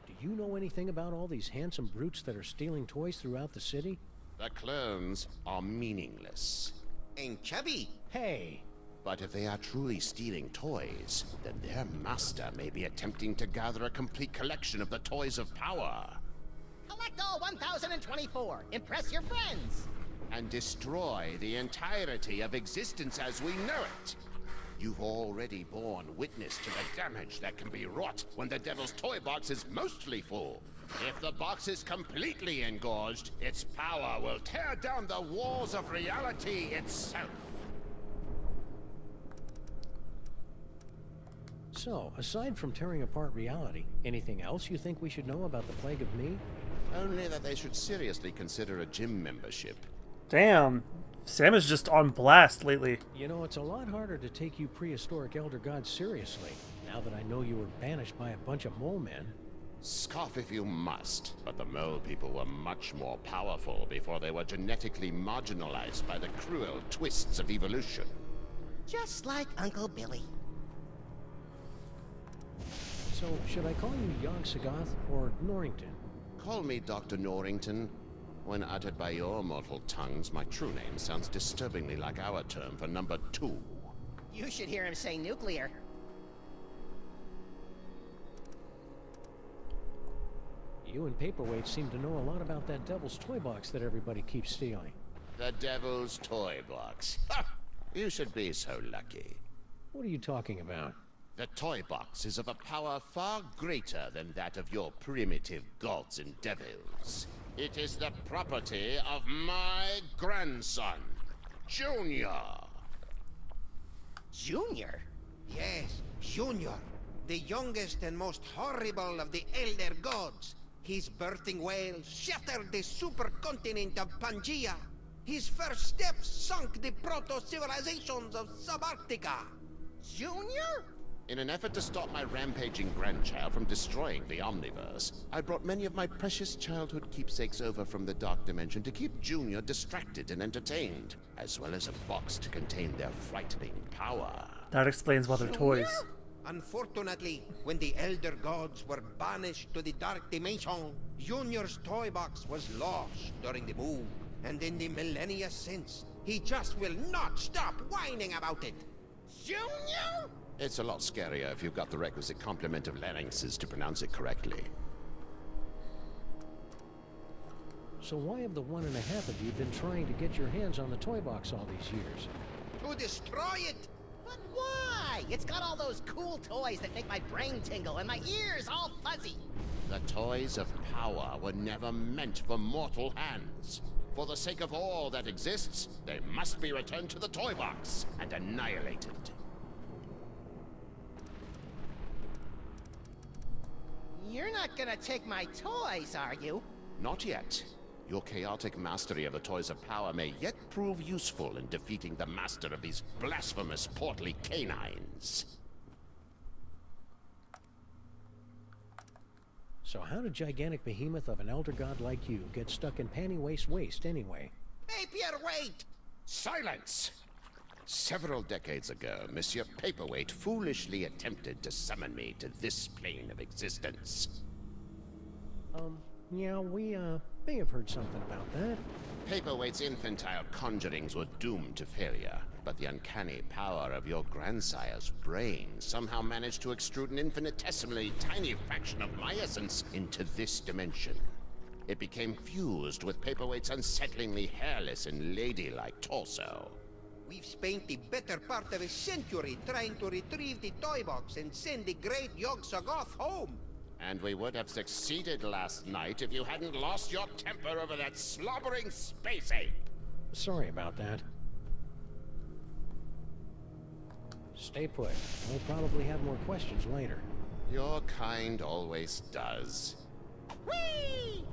Do you know anything about all these handsome brutes that are stealing toys throughout the city? The clones are meaningless. And chubby. Hey! But if they are truly stealing toys, then their master may be attempting to gather a complete collection of the toys of power. Collect all 1,024. Impress your friends. And destroy the entirety of existence as we know it. You've already borne witness to the damage that can be wrought when the Devil's toy box is mostly full. If the box is completely engorged, its power will tear down the walls of reality itself. So, aside from tearing apart reality, anything else you think we should know about the Plague of Me? Only that they should seriously consider a gym membership. Damn. Sam is just on blast lately. You know, it's a lot harder to take you prehistoric elder gods seriously, now that I know you were banished by a bunch of mole men. Scoff if you must, but the mole people were much more powerful before they were genetically marginalized by the cruel twists of evolution. Just like Uncle Billy. So, should I call you Yog-Sothoth or Norrington? Call me Dr. Norrington. When uttered by your mortal tongues, my true name sounds disturbingly like our term for number 2. You should hear him say nuclear. You and Paperweight seem to know a lot about that devil's toy box that everybody keeps stealing. The Devil's Toy Box. You should be so lucky. What are you talking about? The toy box is of a power far greater than that of your primitive gods and devils. It is the property of my grandson, Junior. Junior? Yes, Junior. The youngest and most horrible of the Elder Gods. His birthing wail shattered the supercontinent of Pangaea. His first steps sunk the proto-civilizations of Subarctica. Junior? In an effort to stop my rampaging grandchild from destroying the Omniverse, I brought many of my precious childhood keepsakes over from the Dark Dimension to keep Junior distracted and entertained, as well as a box to contain their frightening power. That explains why they're toys. Unfortunately, when the Elder Gods were banished to the Dark Dimension, Junior's toy box was lost during the move. And in the millennia since, he just will not stop whining about it. Junior? It's a lot scarier if you've got the requisite complement of larynxes to pronounce it correctly. So why have the 1.5 of you been trying to get your hands on the toy box all these years? To destroy it! But why? It's got all those cool toys that make my brain tingle and my ears all fuzzy. The toys of power were never meant for mortal hands. For the sake of all that exists, they must be returned to the toy box and annihilated. You're not gonna take my toys, are you? Not yet. Your chaotic mastery of the toys of power may yet prove useful in defeating the master of these blasphemous portly canines. So how did gigantic behemoth of an elder god like you get stuck in panty waste anyway? Paperweight! Silence! Several decades ago, Monsieur Paperweight foolishly attempted to summon me to this plane of existence. Yeah, we, may have heard something about that. Paperweight's infantile conjurings were doomed to failure, but the uncanny power of your grandsire's brain somehow managed to extrude an infinitesimally tiny fraction of my essence into this dimension. It became fused with Paperweight's unsettlingly hairless and ladylike torso. We've spent the better part of a century trying to retrieve the toy box and send the great Yog-Sothoth home. And we would have succeeded last night if you hadn't lost your temper over that slobbering space ape. Sorry about that. Stay put. We'll probably have more questions later. Your kind always does. Whee!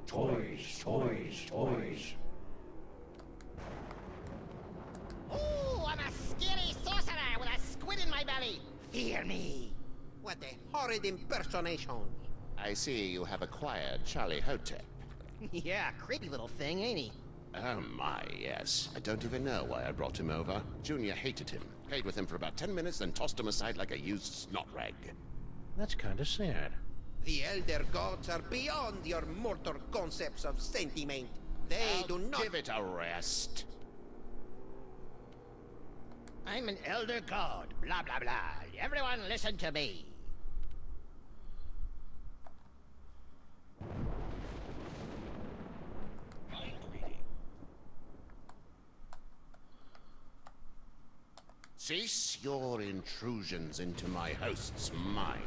Toys. Ooh, I'm a scary sorcerer with a squid in my belly. Fear me. What a horrid impersonation. I see you have acquired Charlie Hotep. Yeah, creepy little thing, ain't he? Oh my, yes. I don't even know why I brought him over. Junior hated him, played with him for about 10 minutes, then tossed him aside like a used snot rag. That's kinda sad. The Elder Gods are beyond your mortal concepts of sentiment. They do not... Give it a rest. I'm an elder god, blah blah blah. Everyone listen to me. Cease your intrusions into my host's mind.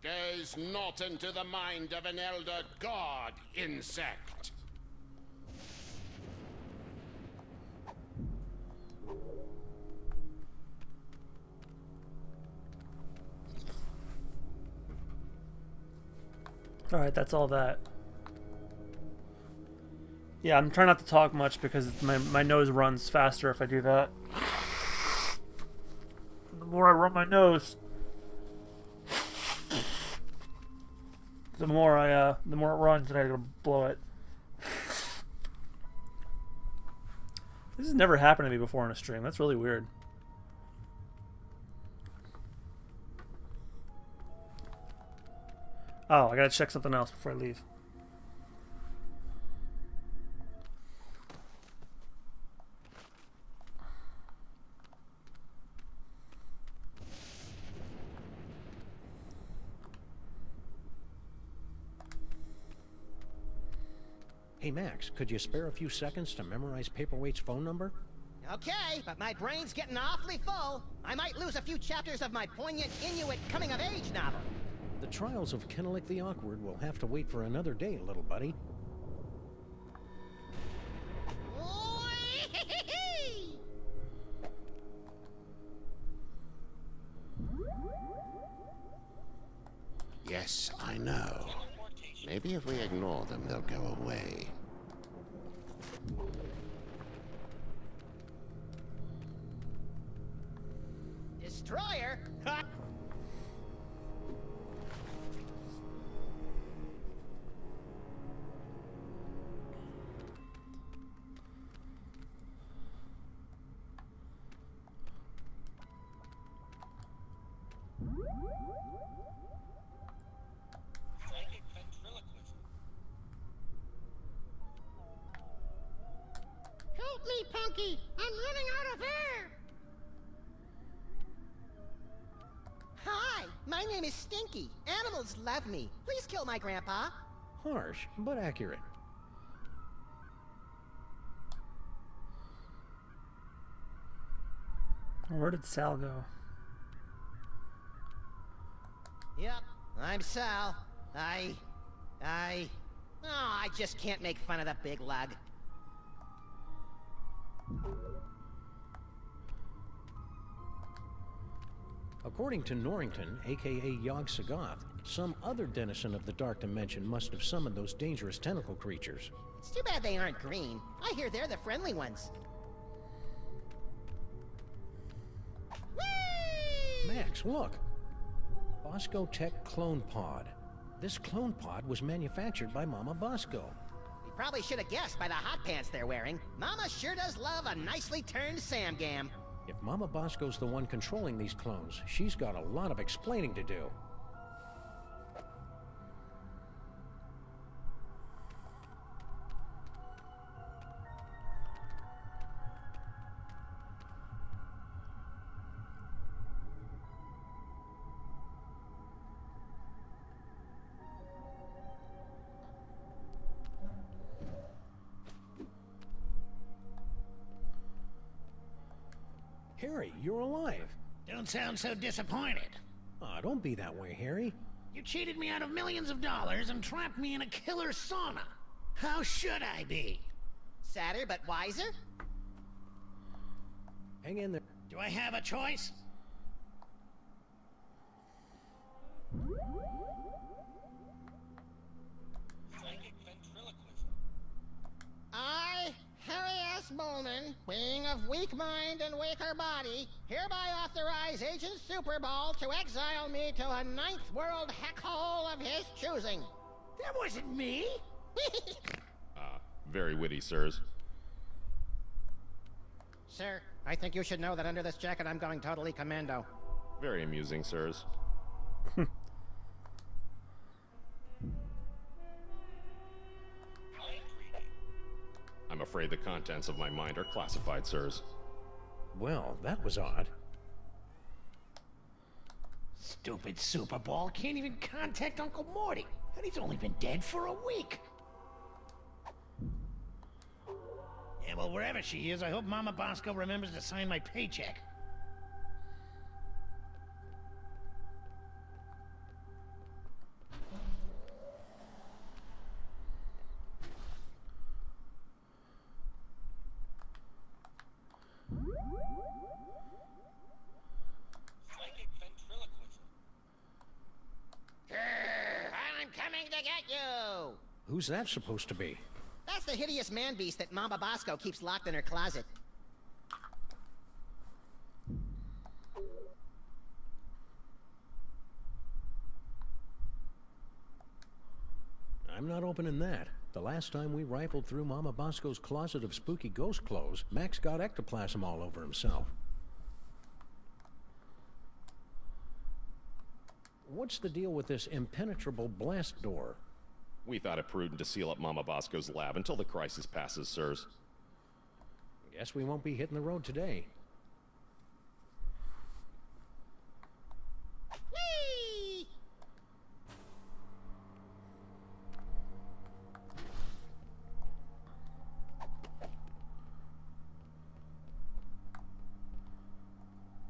Gaze not into the mind of an elder god, insect. Alright, that's all that. Yeah, I'm trying not to talk much because my nose runs faster if I do that. The more I run my nose, the more it runs and I gotta blow it. This has never happened to me before on a stream. That's really weird. Oh, I gotta check something else before I leave. Hey, Max, could you spare a few seconds to memorize Paperweight's phone number? Okay, but my brain's getting awfully full. I might lose a few chapters of my poignant Inuit coming-of-age novel. The trials of Kennelik the Awkward will have to wait for another day, little buddy. Yes, I know. Maybe if we ignore them, they'll go away. Destroyer? Ha! Help me, Punky! I'm running out of air! Hi, my name is Stinky. Animals love me. Please kill my grandpa. Harsh, but accurate. Where did Sal go? Yep, I'm Sal. Oh, I just can't make fun of the big lug. According to Norrington, aka Yog Sagoth, some other denizen of the Dark Dimension must have summoned those dangerous tentacle creatures. It's too bad they aren't green. I hear they're the friendly ones. Whee! Max, look! Bosco Tech Clone Pod. This clone pod was manufactured by Mama Bosco. We probably should have guessed by the hot pants they're wearing. Mama sure does love a nicely turned Samgam. If Mama Bosco's the one controlling these clones, she's got a lot of explaining to do. Harry, you're alive. Don't sound so disappointed. Aw, don't be that way, Harry. You cheated me out of millions of dollars and trapped me in a killer sauna. How should I be? Sadder but wiser? Hang in there. Do I have a choice? I, Harry S. Bowman, being of weak mind and weaker body, hereby authorize Agent Superball to exile me to a ninth world heckhole of his choosing. That wasn't me. Very witty, sirs. Sir, I think you should know that under this jacket I'm going totally commando. Very amusing, sirs. I'm afraid the contents of my mind are classified, sirs. Well, that was odd. Stupid Superball can't even contact Uncle Morty, and he's only been dead for a week. Yeah, well, wherever she is, I hope Mama Bosco remembers to sign my paycheck. I'm coming to get you! Who's that supposed to be? That's the hideous man-beast that Mama Bosco keeps locked in her closet. I'm not opening that. The last time we rifled through Mama Bosco's closet of spooky ghost clothes, Max got ectoplasm all over himself. What's the deal with this impenetrable blast door? We thought it prudent to seal up Mama Bosco's lab until the crisis passes, sirs. Guess we won't be hitting the road today. Whee!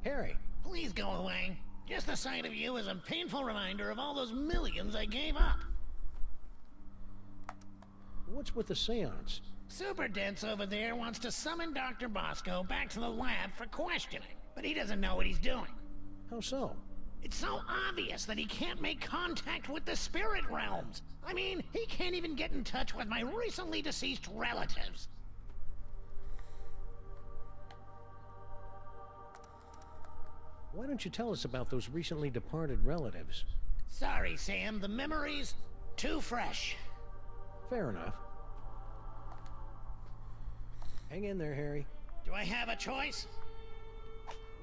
Harry! Please go away. Just the sight of you is a painful reminder of all those millions I gave up. What's with the seance? Super Dense over there wants to summon Dr. Bosco back to the lab for questioning, but he doesn't know what he's doing. How so? It's so obvious that he can't make contact with the spirit realms. I mean, he can't even get in touch with my recently deceased relatives. Why don't you tell us about those recently departed relatives? Sorry, Sam, the memories too fresh. Fair enough. Hang in there, Harry. Do I have a choice?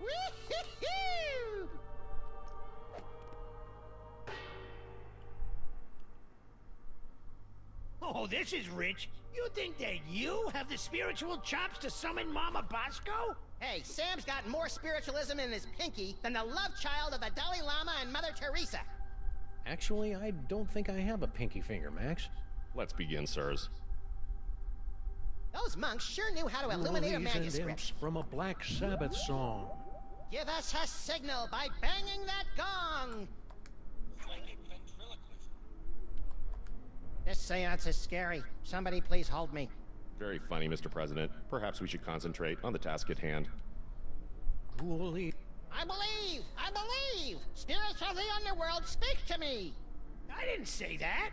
Woo-hoo-hoo! Oh, this is rich. You think that you have the spiritual chops to summon Mama Bosco? Hey, Sam's got more spiritualism in his pinky than the love child of the Dalai Lama and Mother Teresa. Actually, I don't think I have a pinky finger, Max. Let's begin, sirs. Those monks sure knew how to illuminate a Lilies and manuscript. imps from a Black Sabbath song. Give us a signal by banging that gong! This seance is scary. Somebody please hold me. Very funny, Mr. President. Perhaps we should concentrate on the task at hand. Ghoulie. I believe! I believe! Spirits of the underworld, speak to me! I didn't say that.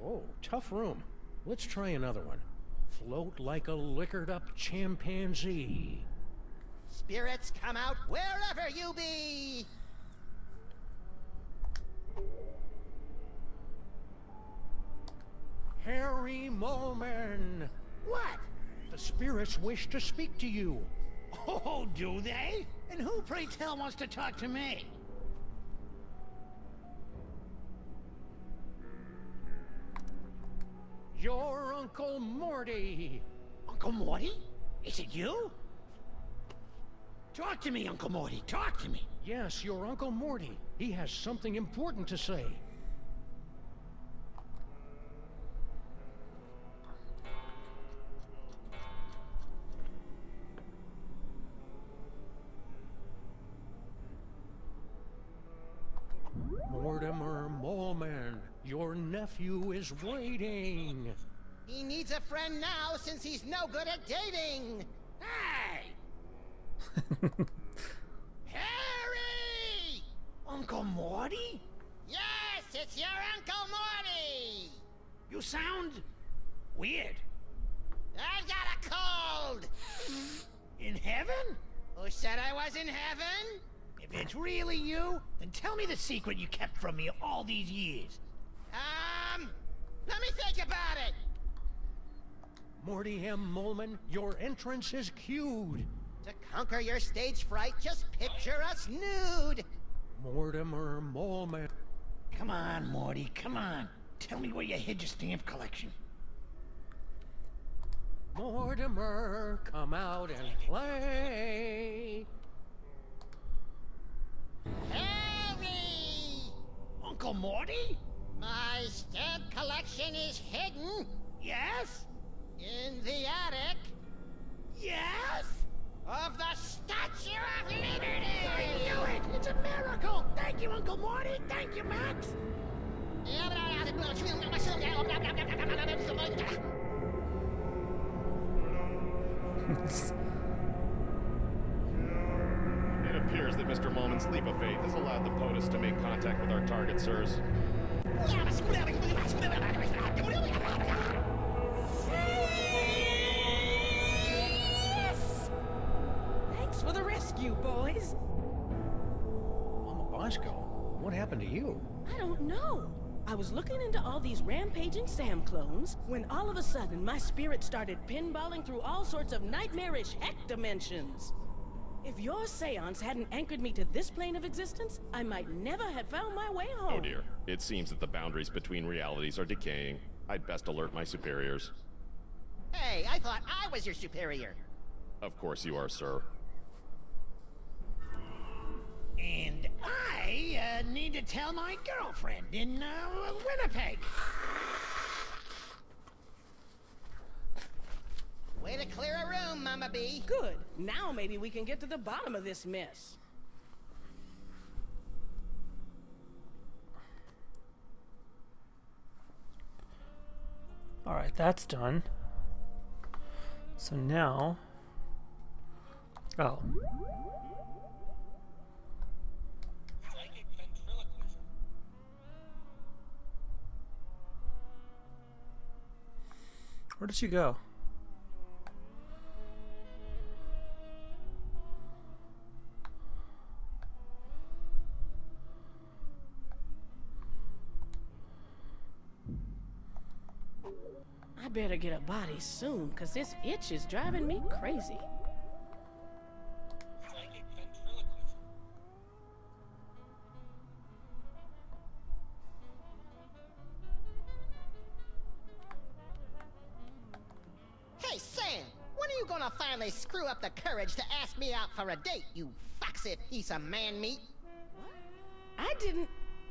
Oh, tough room. Let's try another one. Float like a liquored up chimpanzee. Spirits, come out wherever you be! Harry Molman! What? The spirits wish to speak to you. Oh, do they? And who, pray tell, wants to talk to me? Your Uncle Morty! Uncle Morty? Is it you? Talk to me, Uncle Morty. Talk to me. Yes, your Uncle Morty. He has something important to say. Mortimer Moleman, your nephew is waiting. He needs a friend now since he's no good at dating! Hey! Harry! Uncle Morty? Yes, it's your Uncle Morty! You sound weird. I've got a cold! In heaven? Who said I was in heaven? If it's really you, then tell me the secret you kept from me all these years. Let me think about it! Morty M. Moleman, your entrance is cued. To conquer your stage fright, just picture us nude! Mortimer Moleman. Come on, Morty, come on. Tell me where you hid your stamp collection. Mortimer, come out and play. Harry! Uncle Morty? My stamp collection is hidden Yes? in the attic Yes? of the Statue of Liberty! I knew it! It's a miracle! Thank you, Uncle Morty! Thank you, Max! It appears that Mr. Moleman's leap of faith has allowed the POTUS to make contact with our target, sirs. Thanks for the rescue, boys. Mama Bosco, what happened to you? I don't know. I was looking into all these rampaging Sam clones when all of a sudden my spirit started pinballing through all sorts of nightmarish heck dimensions. If your seance hadn't anchored me to this plane of existence, I might never have found my way home. Oh dear. It seems that the boundaries between realities are decaying. I'd best alert my superiors. Hey, I thought I was your superior. Of course you are, sir. And I need to tell my girlfriend in Winnipeg. Way to clear a room, Mama B. Good. Now maybe we can get to the bottom of this mess. Alright, that's done. So now... Oh. Where did she go? I better get a body soon, cause this itch is driving me crazy. Hey, Sam! When are you gonna finally screw up the courage to ask me out for a date, you foxy piece of man meat? I didn't...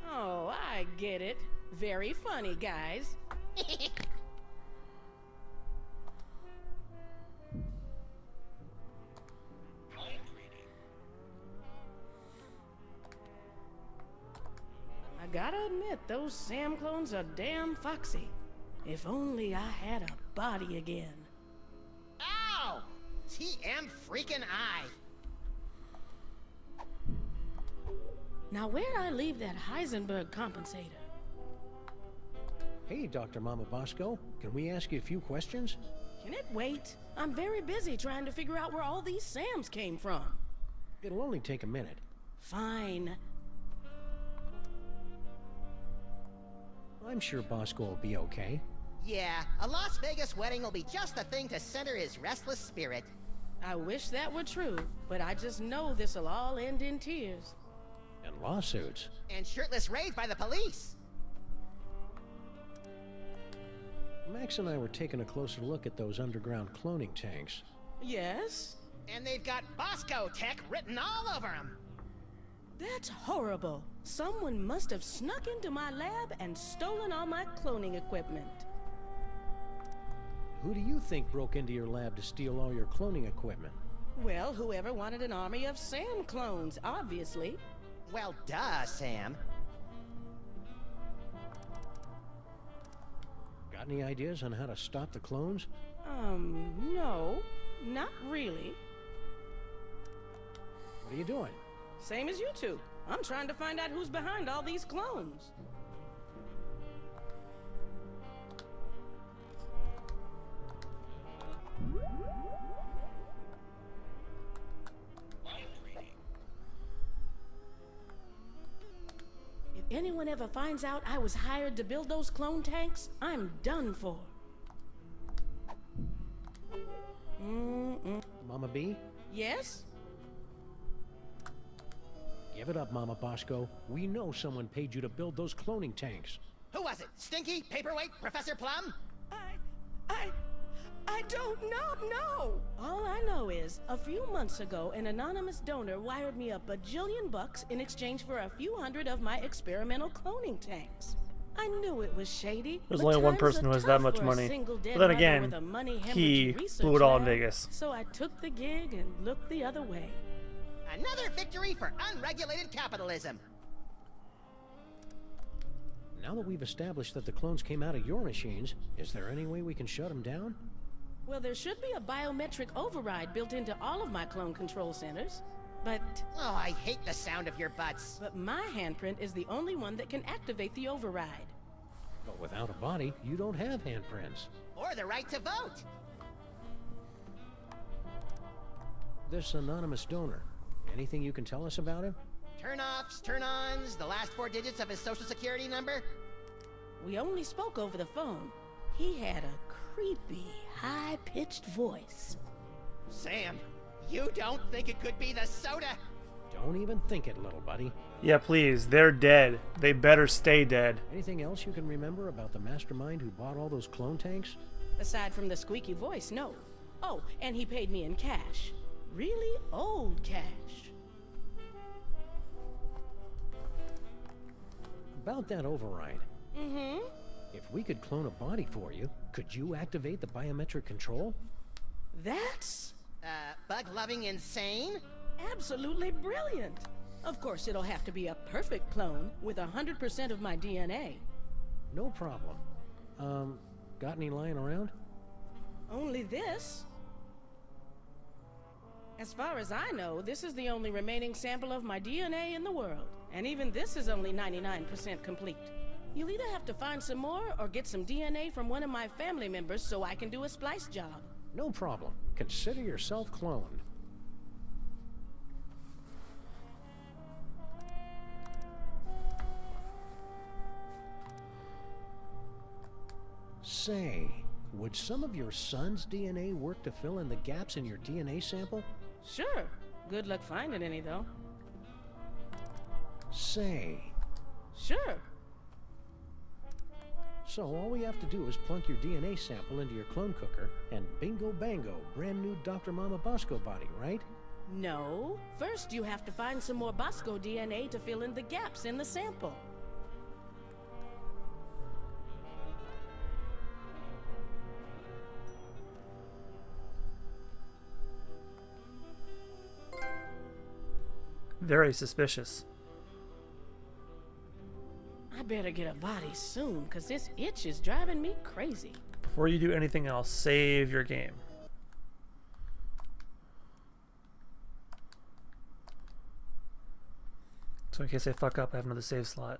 Oh, I get it. Very funny, guys. I gotta admit, those Sam clones are damn foxy. If only I had a body again. Ow! TM freaking I. Now where'd I leave that Heisenberg compensator? Hey, Dr. Mama Bosco, can we ask you a few questions? Can it wait? I'm very busy trying to figure out where all these Sams came from. It'll only take a minute. Fine. I'm sure Bosco will be okay. Yeah, a Las Vegas wedding will be just the thing to center his restless spirit. I wish that were true, but I just know this'll all end in tears. And lawsuits. And shirtless raids by the police. Max and I were taking a closer look at those underground cloning tanks. Yes? And they've got Bosco tech written all over them. That's horrible. Someone must have snuck into my lab and stolen all my cloning equipment. Who do you think broke into your lab to steal all your cloning equipment? Well, whoever wanted an army of Sam clones, obviously. Well, duh, Sam. Got any ideas on how to stop the clones? No. Not really. What are you doing? Same as you two. I'm trying to find out who's behind all these clones. If anyone ever finds out I was hired to build those clone tanks, I'm done for. Mama B? Yes? Give it up, Mama Bosco. We know someone paid you to build those cloning tanks. Who was it? Stinky? Paperweight? Professor Plum? I don't know, no! All I know is, a few months ago, an anonymous donor wired me a bajillion bucks in exchange for a few hundred of my experimental cloning tanks. I knew it was shady. There's only one person who has that much money. But then again, he blew it all in Vegas. So I took the gig and looked the other way. Another victory for unregulated capitalism. Now that we've established that the clones came out of your machines, is there any way we can shut them down? Well, there should be a biometric override built into all of my clone control centers. But... Oh, I hate the sound of your butts. But my handprint is the only one that can activate the override. But without a body, you don't have handprints. Or the right to vote. This anonymous donor, anything you can tell us about him? Turn-offs, turn-ons, the last 4 digits of his social security number. We only spoke over the phone. He had a creepy, high-pitched voice. Sam, you don't think it could be the soda? Don't even think it, little buddy. Yeah, please. They're dead. They better stay dead. Anything else you can remember about the mastermind who bought all those clone tanks? Aside from the squeaky voice, no. Oh, and he paid me in cash. Really old cash. About that override. Mm-hmm. If we could clone a body for you, could you activate the biometric control? That's... bug-loving insane? absolutely brilliant. Of course, it'll have to be a perfect clone with 100% of my DNA. No problem. Got any lying around? Only this. As far as I know, this is the only remaining sample of my DNA in the world. And even this is only 99% complete. You'll either have to find some more or get some DNA from one of my family members so I can do a splice job. No problem. Consider yourself cloned. Say, would some of your son's DNA work to fill in the gaps in your DNA sample? Sure. Good luck finding any, though. Say. Sure. So all we have to do is plunk your DNA sample into your clone cooker, and bingo bango, brand new Dr. Mama Bosco body, right? No. First, you have to find some more Bosco DNA to fill in the gaps in the sample. Very suspicious. I better get a body soon, because this itch is driving me crazy. Before you do anything else, save your game. So in case I fuck up, I have another save slot.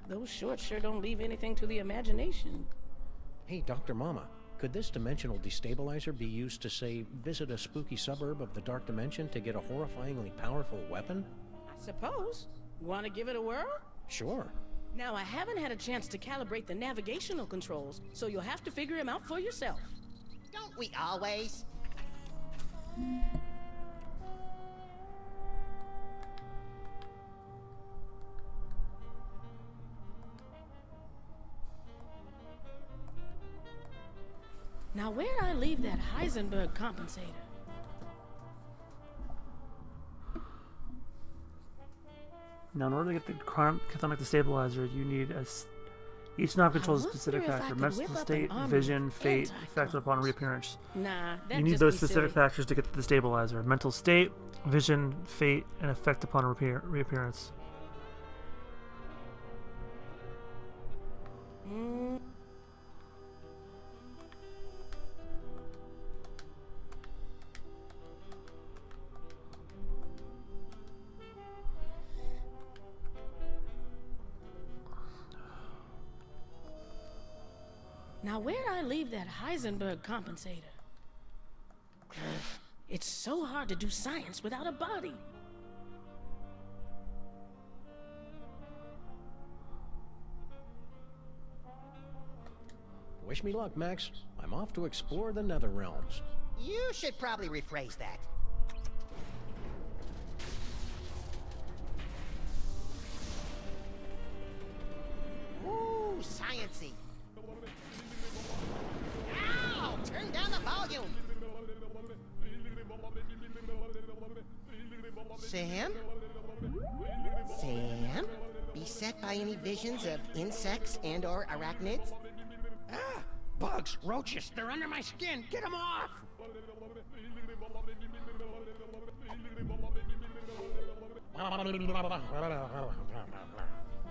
Those shorts sure don't leave anything to the imagination. Hey, Dr. Mama, could this dimensional destabilizer be used to, say, visit a spooky suburb of the Dark Dimension to get a horrifyingly powerful weapon? I suppose. Want to give it a whirl? Sure. Now, I haven't had a chance to calibrate the navigational controls, so you'll have to figure them out for yourself. Don't we always? Now, where'd I leave that Heisenberg compensator? Now, in order to get the chthonic destabilizer, you need each knob controls a specific factor: mental state, vision, fate, effect upon reappearance. Nah, that you need those specific factors to get the stabilizer: mental state, vision, fate, and effect upon reappearance. Now, where'd I leave that Heisenberg compensator? It's so hard to do science without a body. Wish me luck, Max. I'm off to explore the Nether Realms. You should probably rephrase that. Ooh, science-y. Ow! Turn down the volume! Sam? Sam? Beset by any visions of insects and or arachnids? Ah! Bugs, roaches, they're under my skin! Get them off!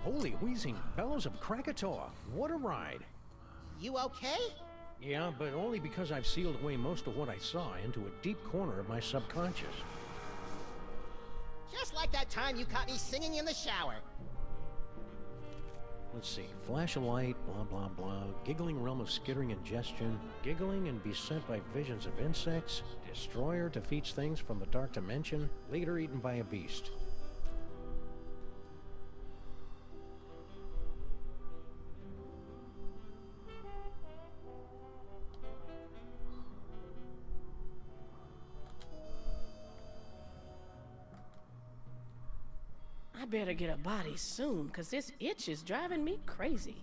Holy wheezing bellows of Krakatoa. What a ride. You okay? Yeah, but only because I've sealed away most of what I saw into a deep corner of my subconscious. Just like that time you caught me singing in the shower. Let's see. Flash of light, blah, blah, blah. Giggling realm of skittering ingestion. Giggling and beset by visions of insects. Destroyer defeats things from the dark dimension. Leader eaten by a beast. I better get a body soon, cause this itch is driving me crazy.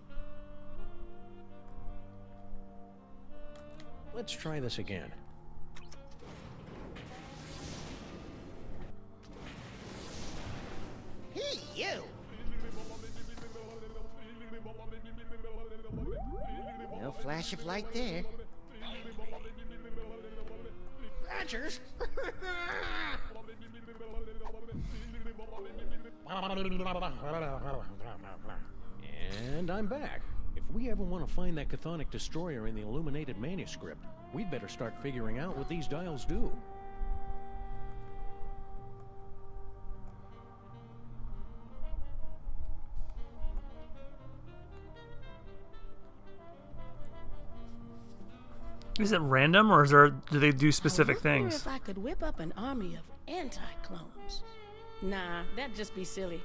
Let's try this again. Hey, you! No flash of light there. Badgers! And I'm back. If we ever want to find that chthonic destroyer in the illuminated manuscript, we'd better start figuring out what these dials do. Is it random, or do they do specific I things? wonder if I could whip up an army of anti-clones. Nah, that'd just be silly.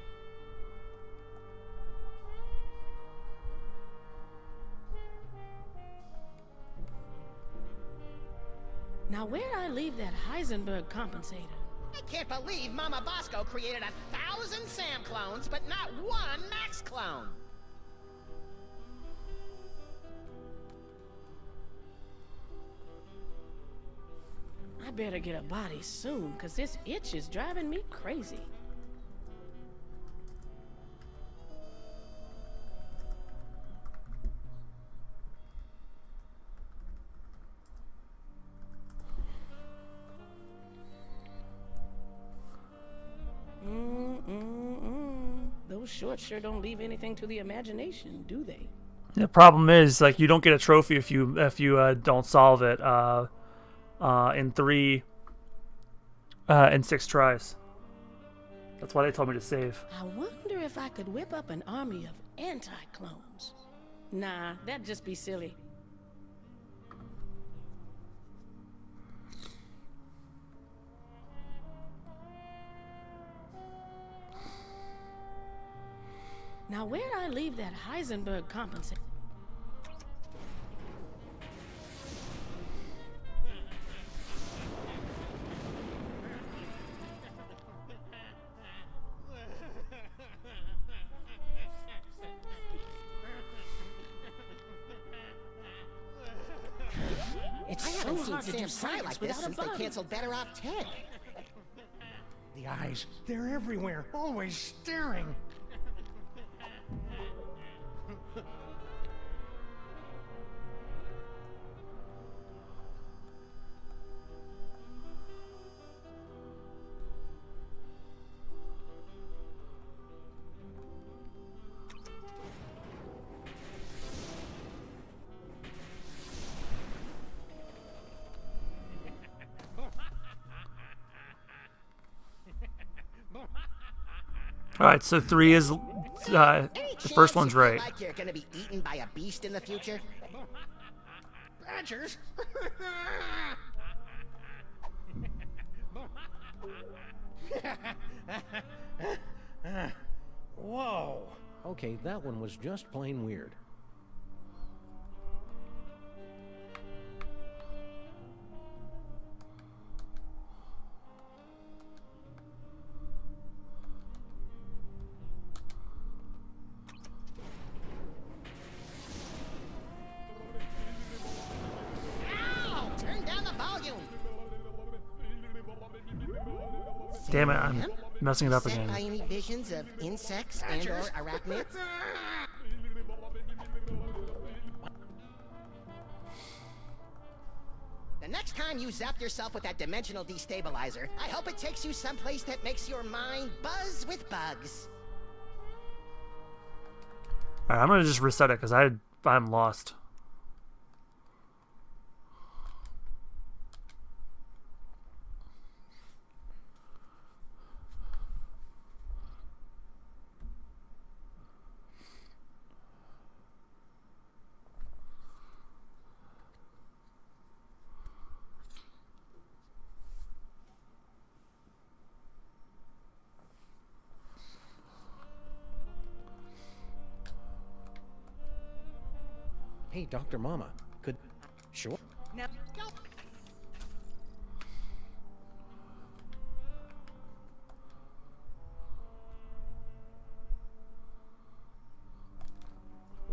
Now, where'd I leave that Heisenberg compensator? I can't believe Mama Bosco created 1,000 Sam clones, but not one Max clone. I better get a body soon, cause this itch is driving me crazy. Those shorts sure don't leave anything to the imagination, do they? The problem is, like, you don't get a trophy if you don't solve it in 3 and 6 tries. That's why they told me to save. I wonder if I could whip up an army of anti-clones. Nah, that'd just be silly. Now, where'd I leave that Heisenberg compensator? I haven't seen Sam cry like this since they canceled Better Off Ted. The eyes, they're everywhere, always staring. All right, so 3 is the first one's right. Like you're gonna be eaten by a beast in the future? Badgers? Whoa! Okay, that one was just plain weird. Ow! Turn down the volume! Damn it, I'm messing it up Set again. by any visions of insects and or arachnids? The next time you zap yourself with that dimensional destabilizer, I hope it takes you someplace that makes your mind buzz with bugs. All right, I'm gonna just reset it because I'm lost. Hey, Dr. Mama, could... Sure. Now, go.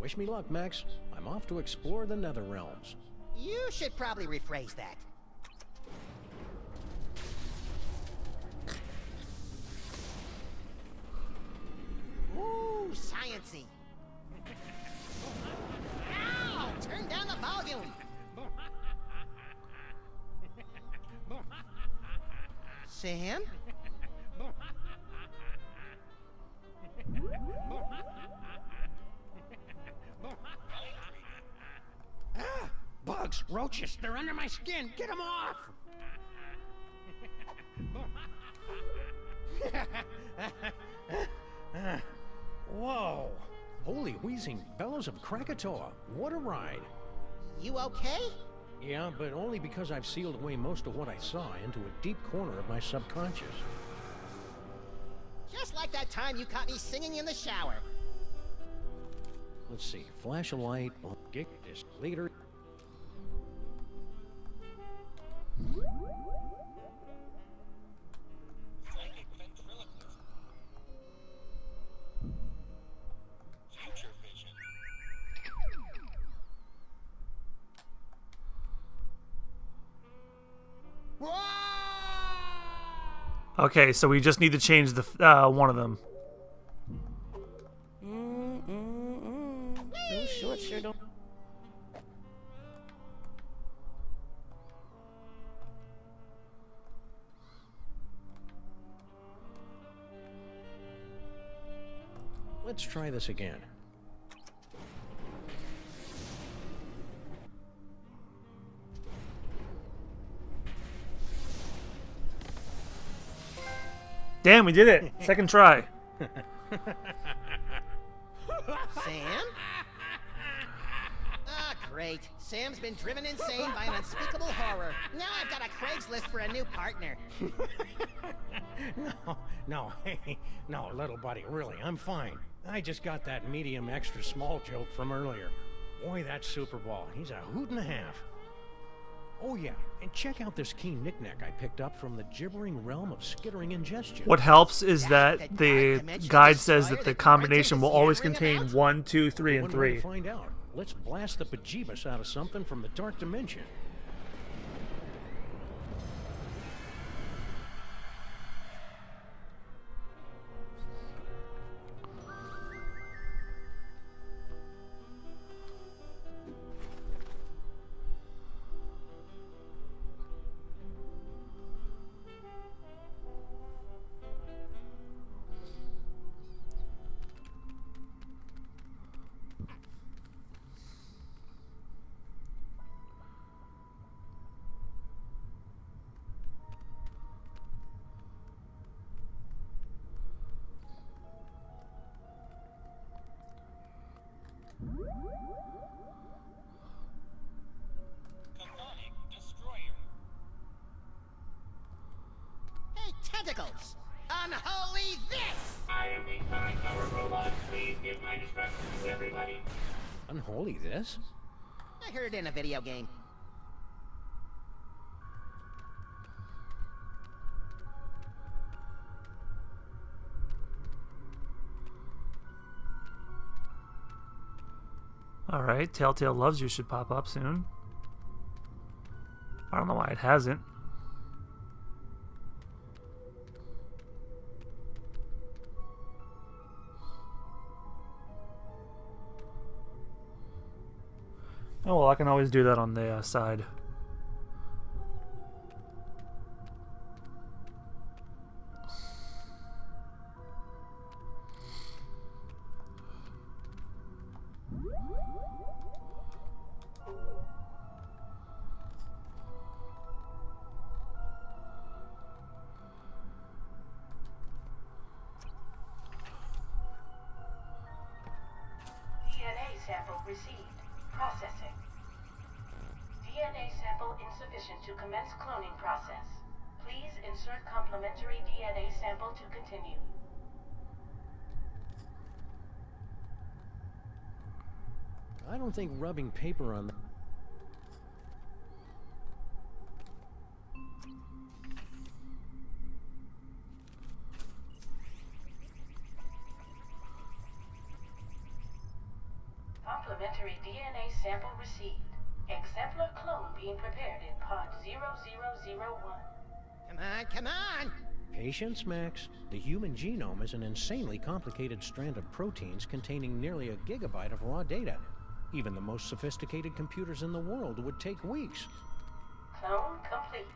Wish me luck, Max. I'm off to explore the Nether Realms. You should probably rephrase that. Ooh, science-y. Ow! Turn down the volume! Sam? Ah! Bugs! Roaches! They're under my skin! Get them off! Whoa! Holy wheezing bellows of Krakatoa! What a ride! You okay? Yeah, but only because I've sealed away most of what I saw into a deep corner of my subconscious. Just like that time you caught me singing in the shower. Let's see. Flash a light. Get this later. Okay, so we just need to change the one of them. Those shorts sure don't. Let's try this again. Damn, we did it. Second try. Sam? Ah, great. Sam's been driven insane by an unspeakable horror. Now I've got a Craigslist for a new partner. No, little buddy, really, I'm fine. I just got that medium extra small joke from earlier. Boy, that Super Ball, he's a hoot and a half. Oh yeah, and check out this key knick-knack I picked up from the gibbering realm of skittering ingestion. What helps is that the guide says that the combination will always contain 1, 2, 3, and 3. Find out. Let's blast the bejeebus out of something from the dark dimension. Hey, tentacles! Unholy this! I am the Sonic Power Robot. Please give my instructions to everybody. Unholy this? I heard it in a video game. Alright, Telltale Loves You should pop up soon. I don't know why it hasn't. Oh well, I can always do that on the side. DNA sample received. Processing. DNA sample insufficient to commence cloning process. Please insert complementary DNA sample to continue. I don't think rubbing paper on... Complementary DNA sample received. Exemplar clone being prepared in pod 0001. Come on, come on! Patience, Max. The human genome is an insanely complicated strand of proteins containing nearly a gigabyte of raw data. Even the most sophisticated computers in the world would take weeks. Clone complete.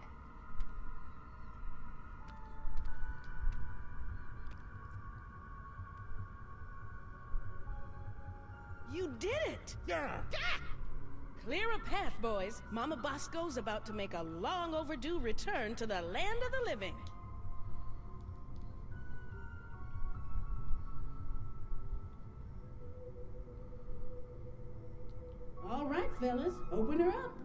You did it! Yeah! Clear a path, boys. Mama Bosco's about to make a long overdue return to the land of the living. All right, fellas, open her up.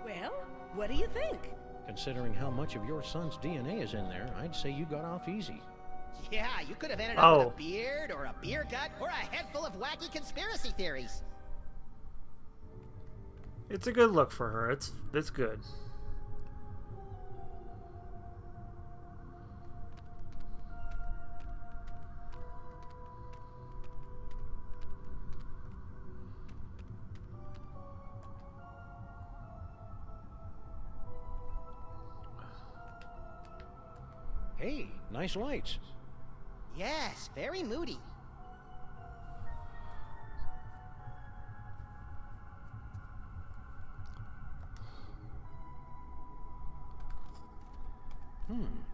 Well, what do you think? Considering how much of your son's DNA is in there, I'd say you got off easy. Yeah, you could have ended up with a beard, or a beer gut, or a head full of wacky conspiracy theories. It's a good look for her. It's good. Hey, nice lights. Yes, very moody.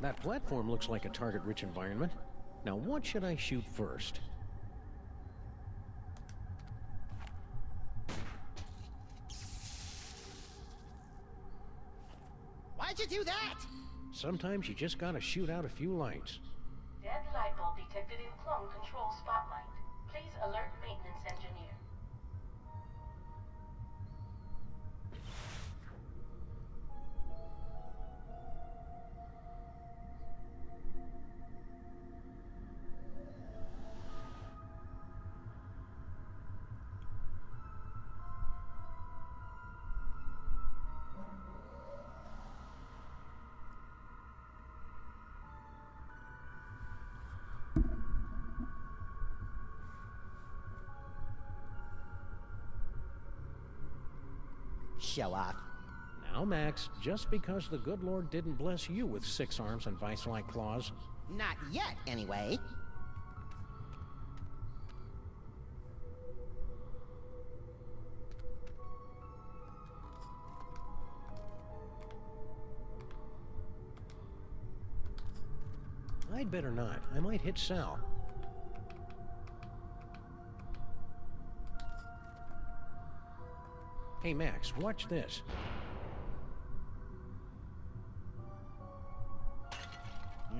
That platform looks like a target-rich environment. Now, what should I shoot first? Why'd you do that? Sometimes you just gotta shoot out a few lights. Dead light bulb detected in clone control spotlight. Please alert maintenance engineer. Show off. Now, Max, just because the good Lord didn't bless you with 6 arms and vice-like claws. Not yet, anyway. I'd better not. I might hit Sal. Hey, Max, watch this.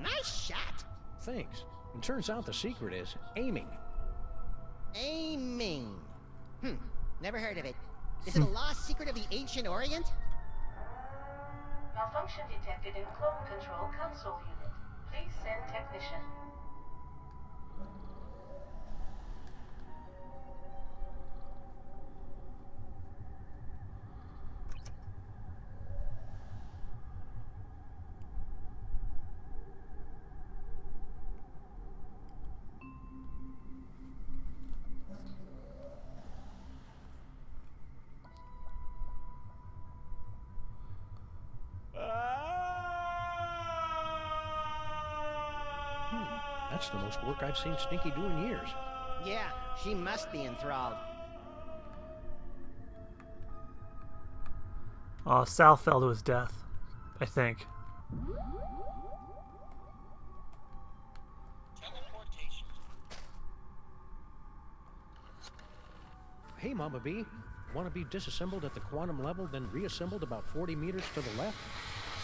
Nice shot! Thanks. It turns out the secret is aiming. Aiming. Never heard of it. Is it a lost secret of the ancient Orient? Malfunction detected in clone control console unit. Please send technician. That's the most work I've seen Stinky do in years. Yeah, she must be enthralled. Sal fell to his death, I think. Hey, Mama B. Want to be disassembled at the quantum level, then reassembled about 40 meters to the left?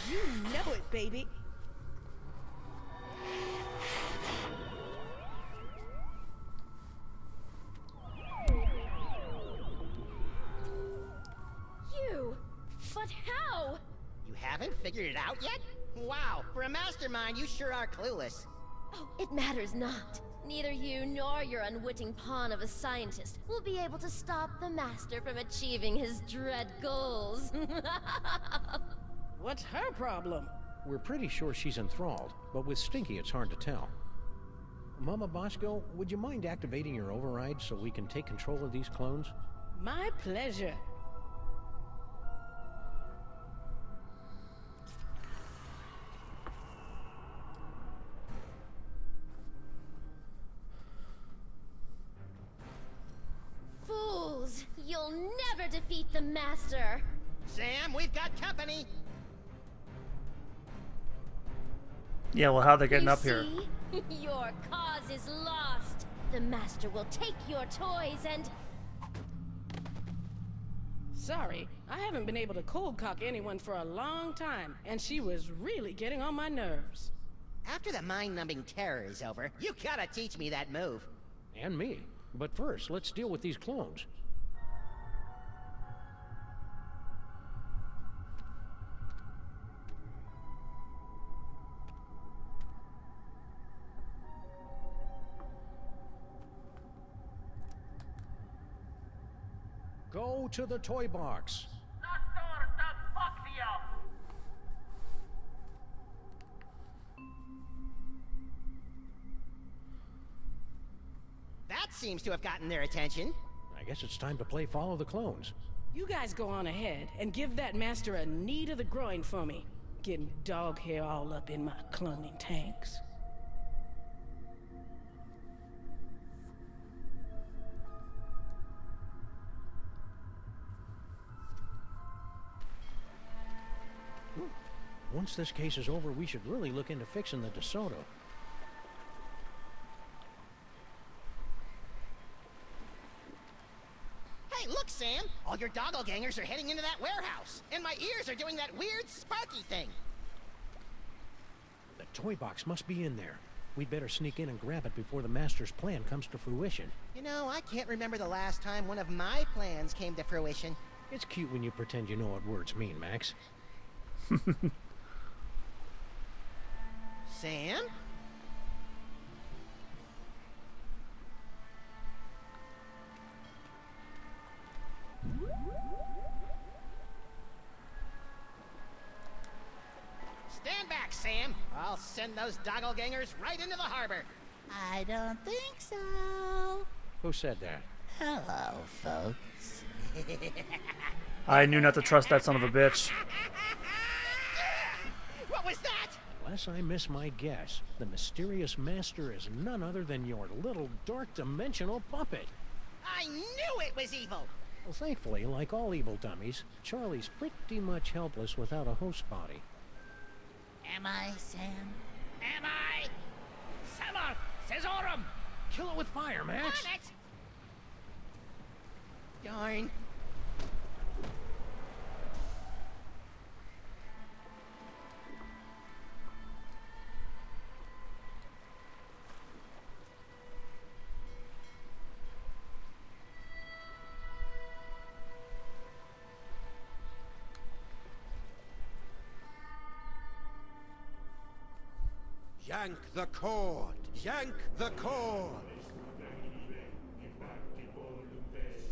You know it, baby. But how? You haven't figured it out yet? Wow, for a mastermind, you sure are clueless. Oh, it matters not. Neither you nor your unwitting pawn of a scientist will be able to stop the Master from achieving his dread goals. What's her problem? We're pretty sure she's enthralled, but with Stinky it's hard to tell. Mama Bosco, would you mind activating your override so we can take control of these clones? My pleasure. Fools! You'll never defeat the Master! Sam, we've got company! Yeah, well, how they getting up here? See? Your cause is lost. The Master will take your toys and... Sorry, I haven't been able to cold cock anyone for a long time, and she was really getting on my nerves. After the mind-numbing terror is over, you gotta teach me that move. And me. But first, let's deal with these clones. Go to the toy box. That seems to have gotten their attention. I guess it's time to play Follow the Clones. You guys go on ahead and give that Master a knee to the groin for me. Getting dog hair all up in my cloning tanks. Once this case is over, we should really look into fixing the DeSoto. Hey, look, Sam! All your doppelgangers are heading into that warehouse, and my ears are doing that weird sparky thing. The toy box must be in there. We'd better sneak in and grab it before the Master's plan comes to fruition. You know, I can't remember the last time one of my plans came to fruition. It's cute when you pretend you know what words mean, Max. Sam? Stand back, Sam. I'll send those doppelgangers right into the harbor. I don't think so. Who said that? Hello, folks. I knew not to trust that son of a bitch. What was that? Unless I miss my guess, the mysterious Master is none other than your little dark dimensional puppet. I knew it was evil! Well, thankfully, like all evil dummies, Charlie's pretty much helpless without a host body. Am I, Sam? Am I? Sama! Cesarum! Kill it with fire, Max! On it! Darn. Yank the cord! Yank the cord!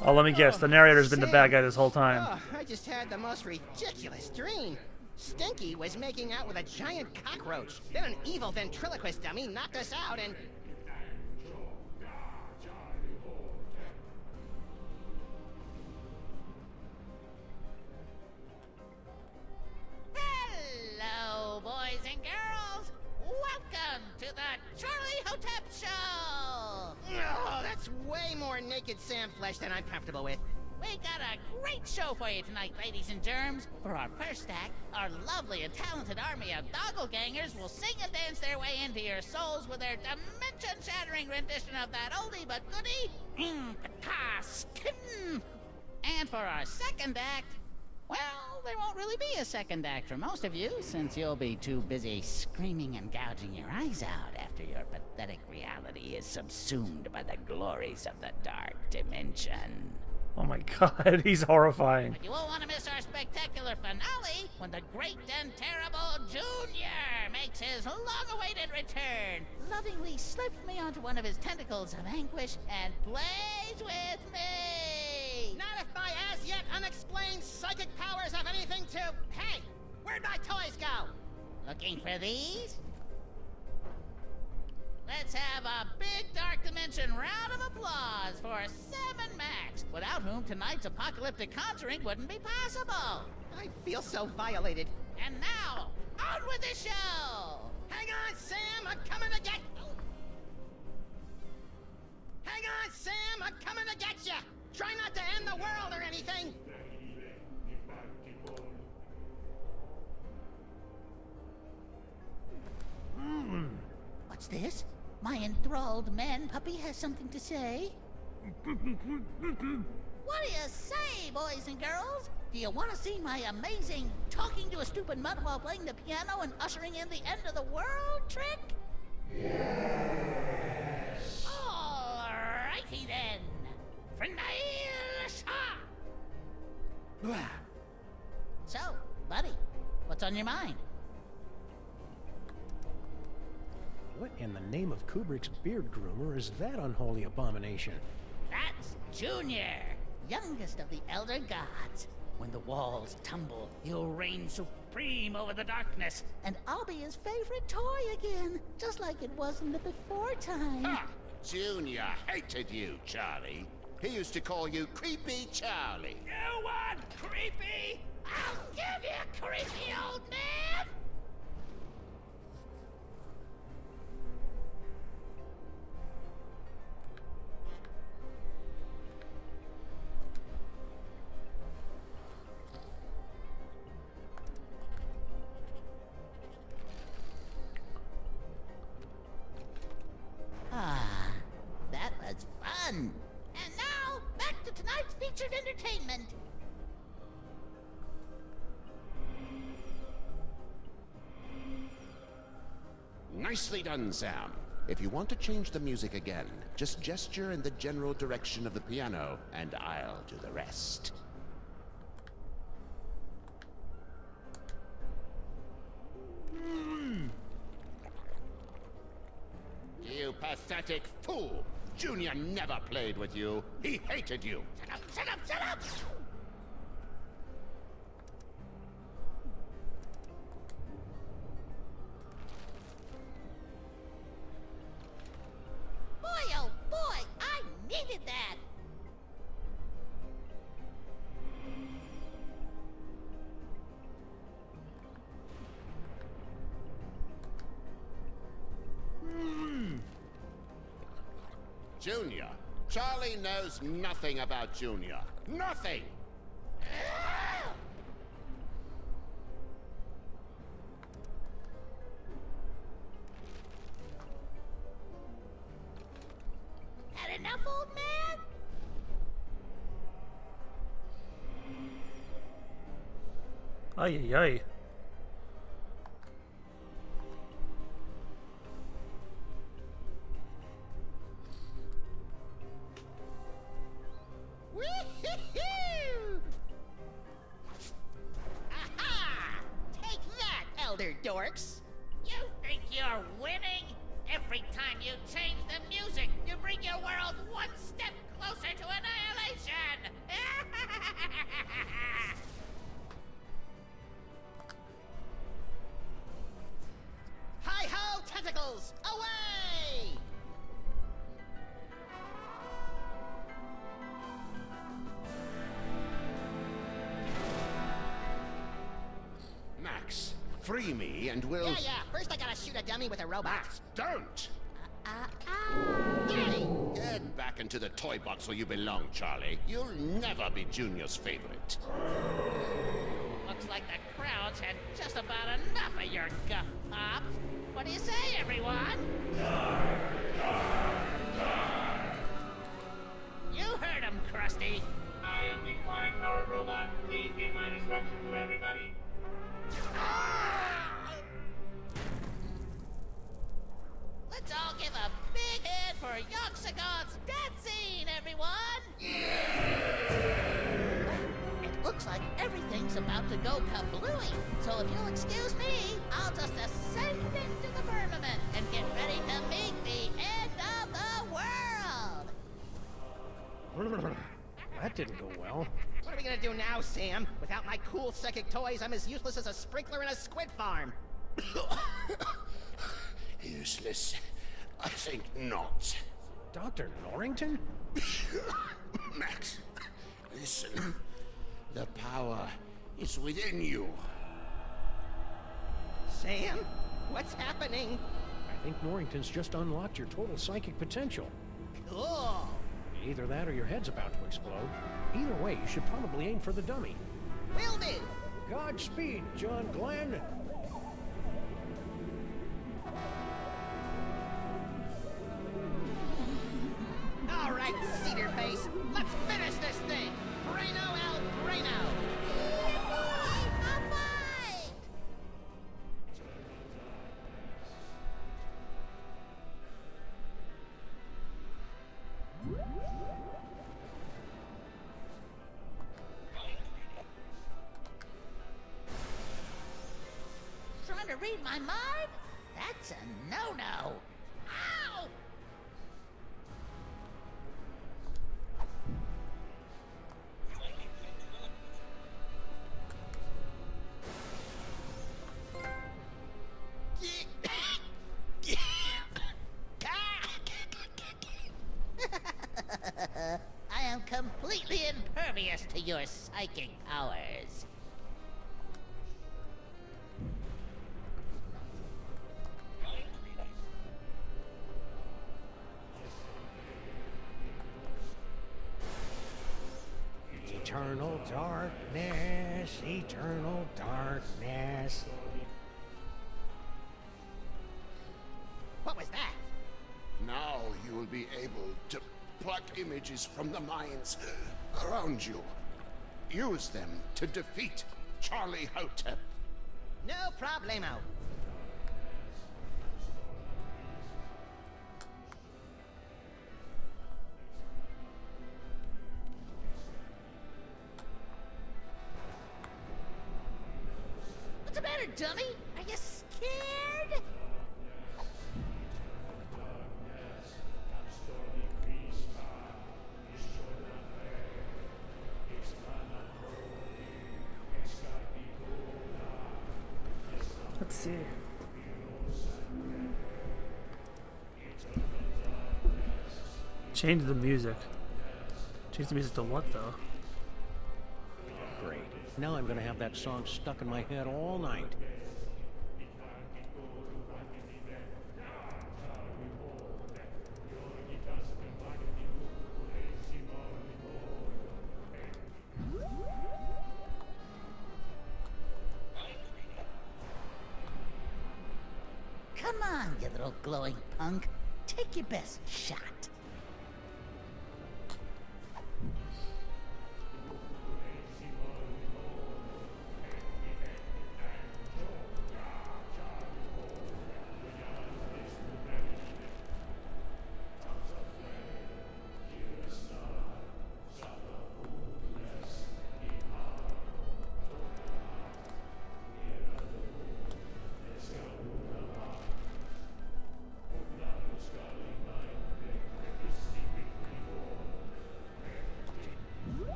Oh, let me guess. The narrator's been the bad guy this whole time. Oh, I just had the most ridiculous dream. Stinky was making out with a giant cockroach. Then an evil ventriloquist dummy knocked us out and... Hello, boys and girls. Welcome to the Charlie Hotep Show. Oh, that's way more naked Sam flesh than I'm comfortable with. We got a great show for you tonight, ladies and germs. For our first act, our lovely and talented army of doppelgangers will sing and dance their way into your souls with their dimension-shattering rendition of that oldie but goodie, Skin. And for our second act, well, there won't really be a second act for most of you, since you'll be too busy screaming and gouging your eyes out after your pathetic reality is subsumed by the glories of the dark dimension. Oh my god, he's horrifying. But you won't want to miss our spectacular finale when the great and terrible Junior makes his long-awaited return. Lovingly slips me onto one of his tentacles of anguish and plays with me. Not if my as-yet unexplained psychic powers have anything to... Hey, where'd my toys go? Looking for these? Let's have a big Dark Dimension round of applause for Sam and Max, without whom tonight's apocalyptic conjuring wouldn't be possible. I feel so violated. And now, on with the show! Hang on, Sam, I'm coming to get... Hang on, Sam, I'm coming to get you! Try not to end the world or anything! What's this? My enthralled man puppy has something to say? What do you say, boys and girls? Do you want to see my amazing talking to a stupid mutt while playing the piano and ushering in the end of the world trick? Yes! Alrighty then! So, buddy, what's on your mind? What in the name of Kubrick's beard groomer is that unholy abomination? That's Junior, youngest of the Elder Gods. When the walls tumble, he'll reign supreme over the darkness, and I'll be his favorite toy again, just like it was in the before time. Ha! Junior hated you, Charlie. He used to call you Creepy Charlie. You want creepy? I'll give you creepy, old man! Ah, that was fun. And now, back to tonight's featured entertainment. Nicely done, Sam. If you want to change the music again, just gesture in the general direction of the piano, and I'll do the rest. You pathetic fool! Junior never played with you. He hated you. Shut up, shut up, shut up! Boy, oh boy, I needed that! Junior. Charlie knows nothing about Junior. Nothing! Had enough, old man? Ay, ay, ay. Wee-hee-hoo! Aha! Take that, elder dorks! You think you're winning? Every time you change the music, you bring your world one step closer to annihilation! Hi-ho, tentacles! Away! Max, free me and we'll... Yeah, first I gotta shoot a dummy with a robot. Max, don't! Yay! Get back into the toy box where you belong, Charlie. You'll never be Junior's favorite. Looks like the crowd's had just about enough of your guff, Pops. What do you say, everyone? You heard him, Krusty. I am the Flying Powered Robot. Please give my instructions to everybody. Let's all give a big hand for Yoxagon's death scene, everyone! It looks like everything's about to go kablooey, so if you'll excuse me, I'll just ascend into the firmament and get ready to meet the end of the world! That didn't go well. What are we gonna do now, Sam? Without my cool psychic toys, I'm as useless as a sprinkler in a squid farm. Useless? I think not. Dr. Norrington? Max, listen. The power is within you. Sam, what's happening? I think Norrington's just unlocked your total psychic potential. Cool. Either that or your head's about to explode. Either way, you should probably aim for the dummy. Will do. Godspeed, John Glenn. All right, Cedar Face, let's finish this thing. Braino El Braino. Trying to read my mind? That's a no-no. Ow! I am completely impervious to your psychic powers. Eternal darkness, eternal darkness. What was that? Now you will be able to pluck images from the minds around you. Use them to defeat Charlie Hotep. No problemo. What's the matter, dummy? Are you scared? Let's see. Change the music. Change the music to what, though? Great. Now I'm gonna have that song stuck in my head all night. Come on, you little glowing punk. Take your best shot.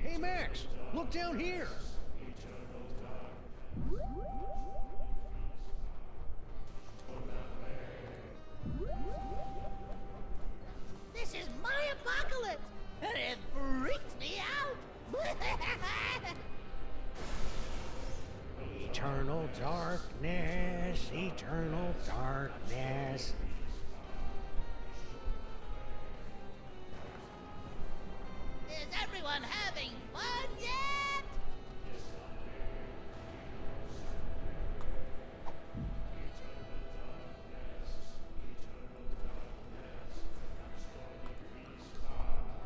Hey, Max, look down here. This is my apocalypse, and it freaks me out. Eternal darkness, eternal darkness. everyone having fun yet?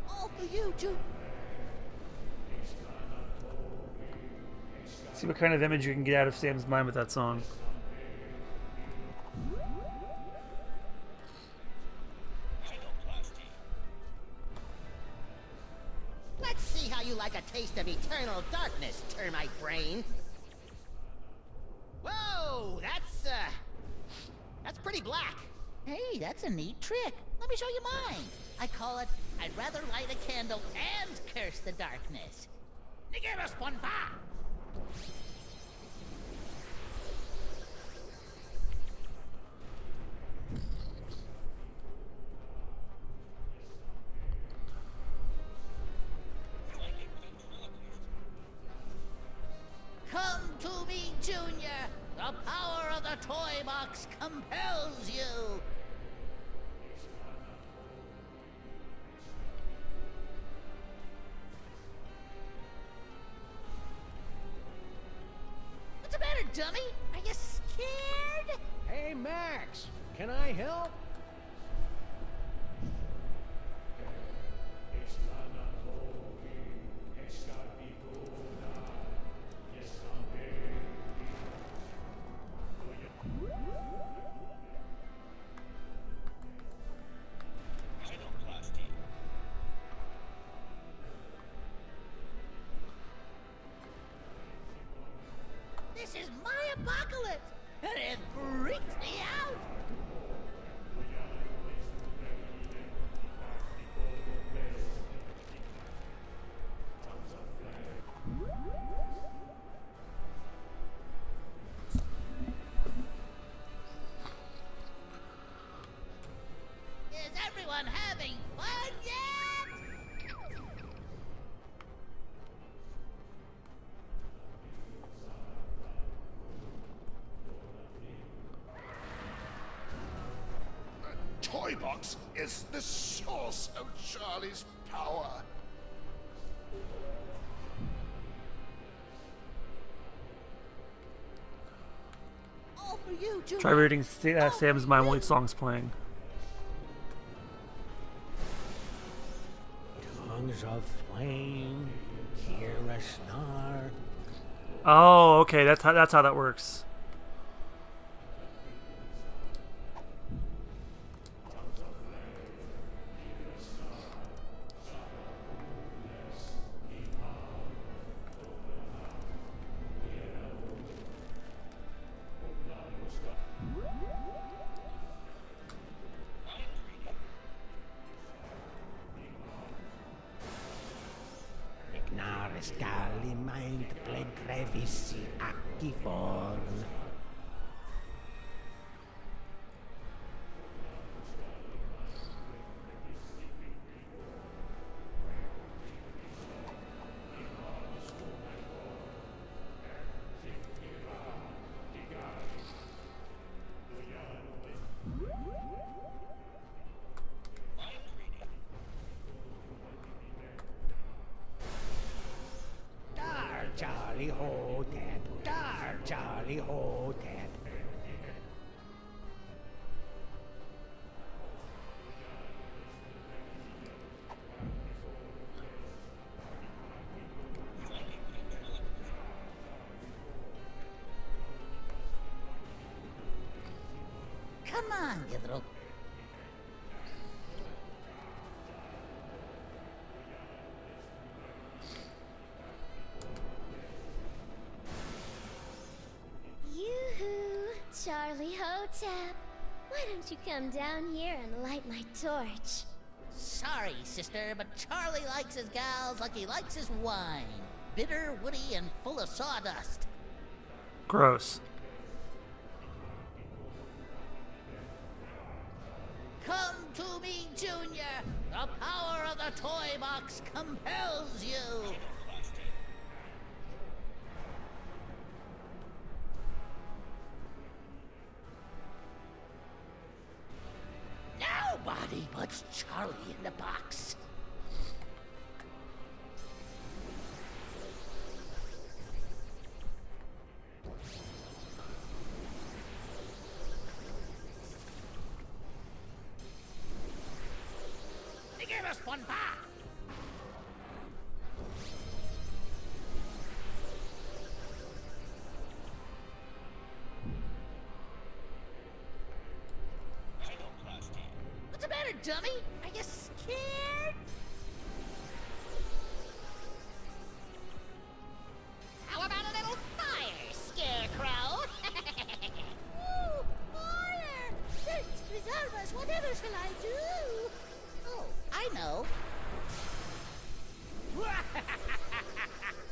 All for you, Junior. See what kind of image you can get out of Sam's mind with that song. Let's see how you like a taste of eternal darkness, termite brain. Whoa, that's pretty black. Hey, that's a neat trick. Let me show you mine. I call it, I'd rather light a candle and curse the darkness. Nigeras Ponfa! Come to me, Junior. The power of the toy box compels you. What's the matter, dummy? Are you scared? Hey, Max, can I help? This is my apocalypse, and it freaks me out. Is everyone having fun yet? Toy box is the source of Charlie's power. All for you, Junior. Try reading Sam's mind while each song's playing. Tongues of flame, hear a snar. Oh, okay, that's how that works. Ignaris gali mind pled crevissi acciforn. Dar Charlie Hotep, Dar Charlie Hotep. Come on, you little... Yoo-hoo, Charlie Hotep. Why don't you come down here and light my torch? Sorry, sister, but Charlie likes his gals like he likes his wine. Bitter, woody, and full of sawdust. Gross. Come to me, Junior. The power of the toy box compels you. Nobody puts Charlie in the box. us one back! What's the matter, dummy? Are you scared? How about a little fire, Scarecrow? Ooh, fire! Thanks, Griseldas, whatever shall I do? Oh, I know.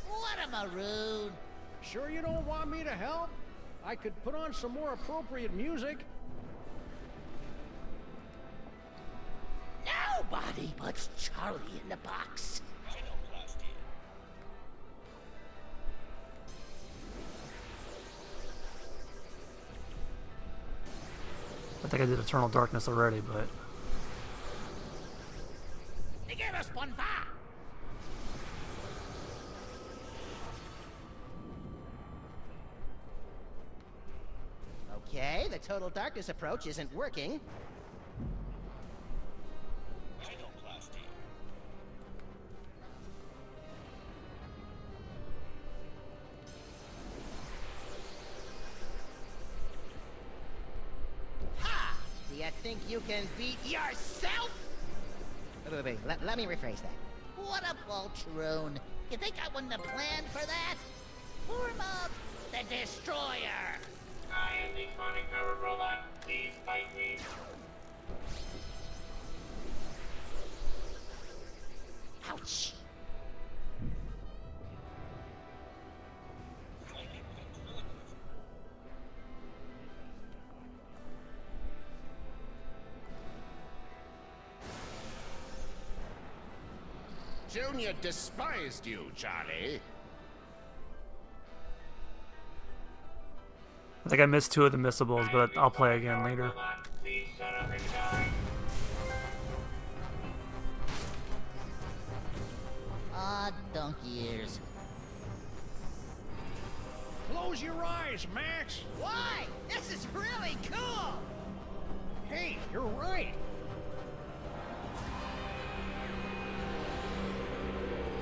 What a maroon! Sure you don't want me to help? I could put on some more appropriate music. Nobody puts Charlie in the box. I think I did Eternal Darkness already, but... Give us one back! Okay, the total darkness approach isn't working. Ha! Do you think you can beat yourself? Wait, let me rephrase that. What a poltroon! You think I wouldn't have planned for that? Form of the Destroyer! I am the chronic-covered robot. Please fight me. Ouch! Junior despised you, Charlie. I think I missed 2 of the missables, but I'll play again later. Please shut up and die. Ah, donkey ears. Close your eyes, Max! Why? This is really cool! Hey, you're right!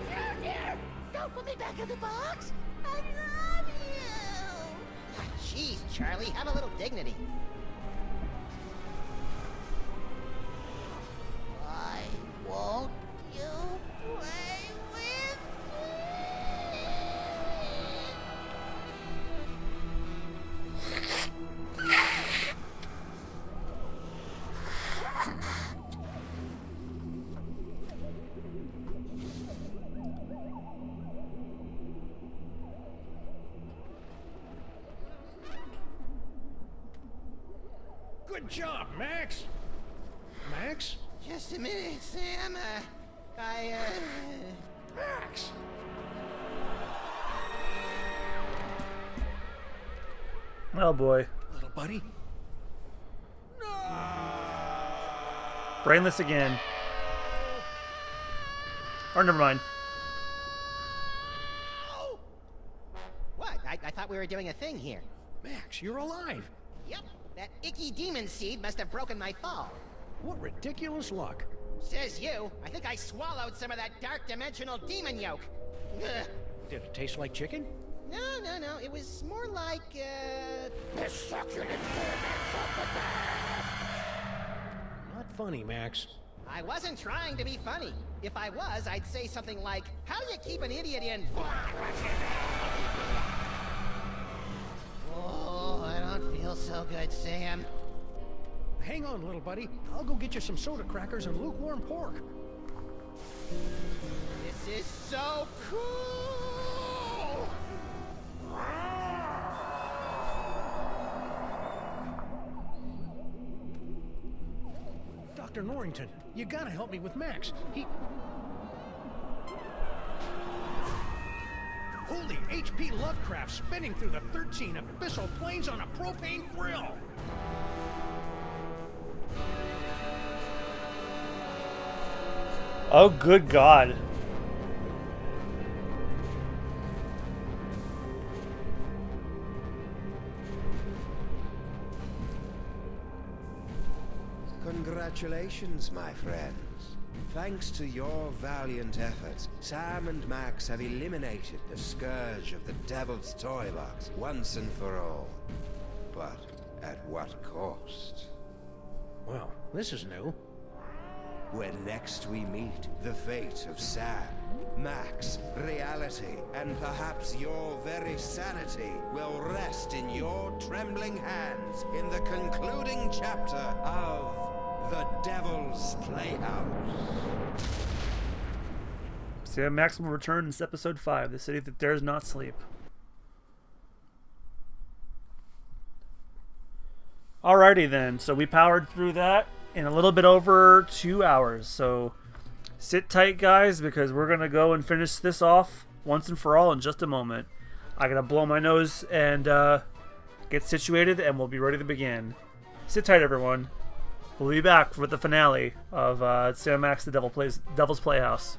Junior! Don't put me back in the box! I love you! Jeez, Charlie, have a little dignity. Why won't you play with Good job, Max! Max? Just a minute, Sam. Max! Oh boy. Little buddy? Brainless again. Or never mind. What? I thought we were doing a thing here. Max, you're alive! Yep, that icky demon seed must have broken my fall. What ridiculous luck. Says you. I think I swallowed some of that dark dimensional demon yolk. Ugh. Did it taste like chicken? No. It was more like, the succulent torments of the Not funny, Max. I wasn't trying to be funny. If I was, I'd say something like, how do you keep an idiot in? Oh, I don't feel so good, Sam. Hang on, little buddy. I'll go get you some soda crackers and lukewarm pork. This is so cool! Dr. Norrington, you gotta help me with Max. Holy H.P. Lovecraft spinning through the 13 abyssal planes on a propane grill! Oh, good God. Congratulations, my friends. Thanks to your valiant efforts, Sam and Max have eliminated the scourge of the Devil's Toy Box once and for all. But at what cost? Well, this is new. When next we meet, the fate of Sam, Max, reality, and perhaps your very sanity will rest in your trembling hands in the concluding chapter of The Devil's Playhouse. Sam Max will return in this episode 5, The City That Dares Not Sleep. Alrighty then, so we powered through that in a little bit over 2 hours. So sit tight, guys, because we're going to go and finish this off once and for all in just a moment. I got to blow my nose and get situated, and we'll be ready to begin. Sit tight, everyone. We'll be back with the finale of Sam Max, The Devil's Playhouse.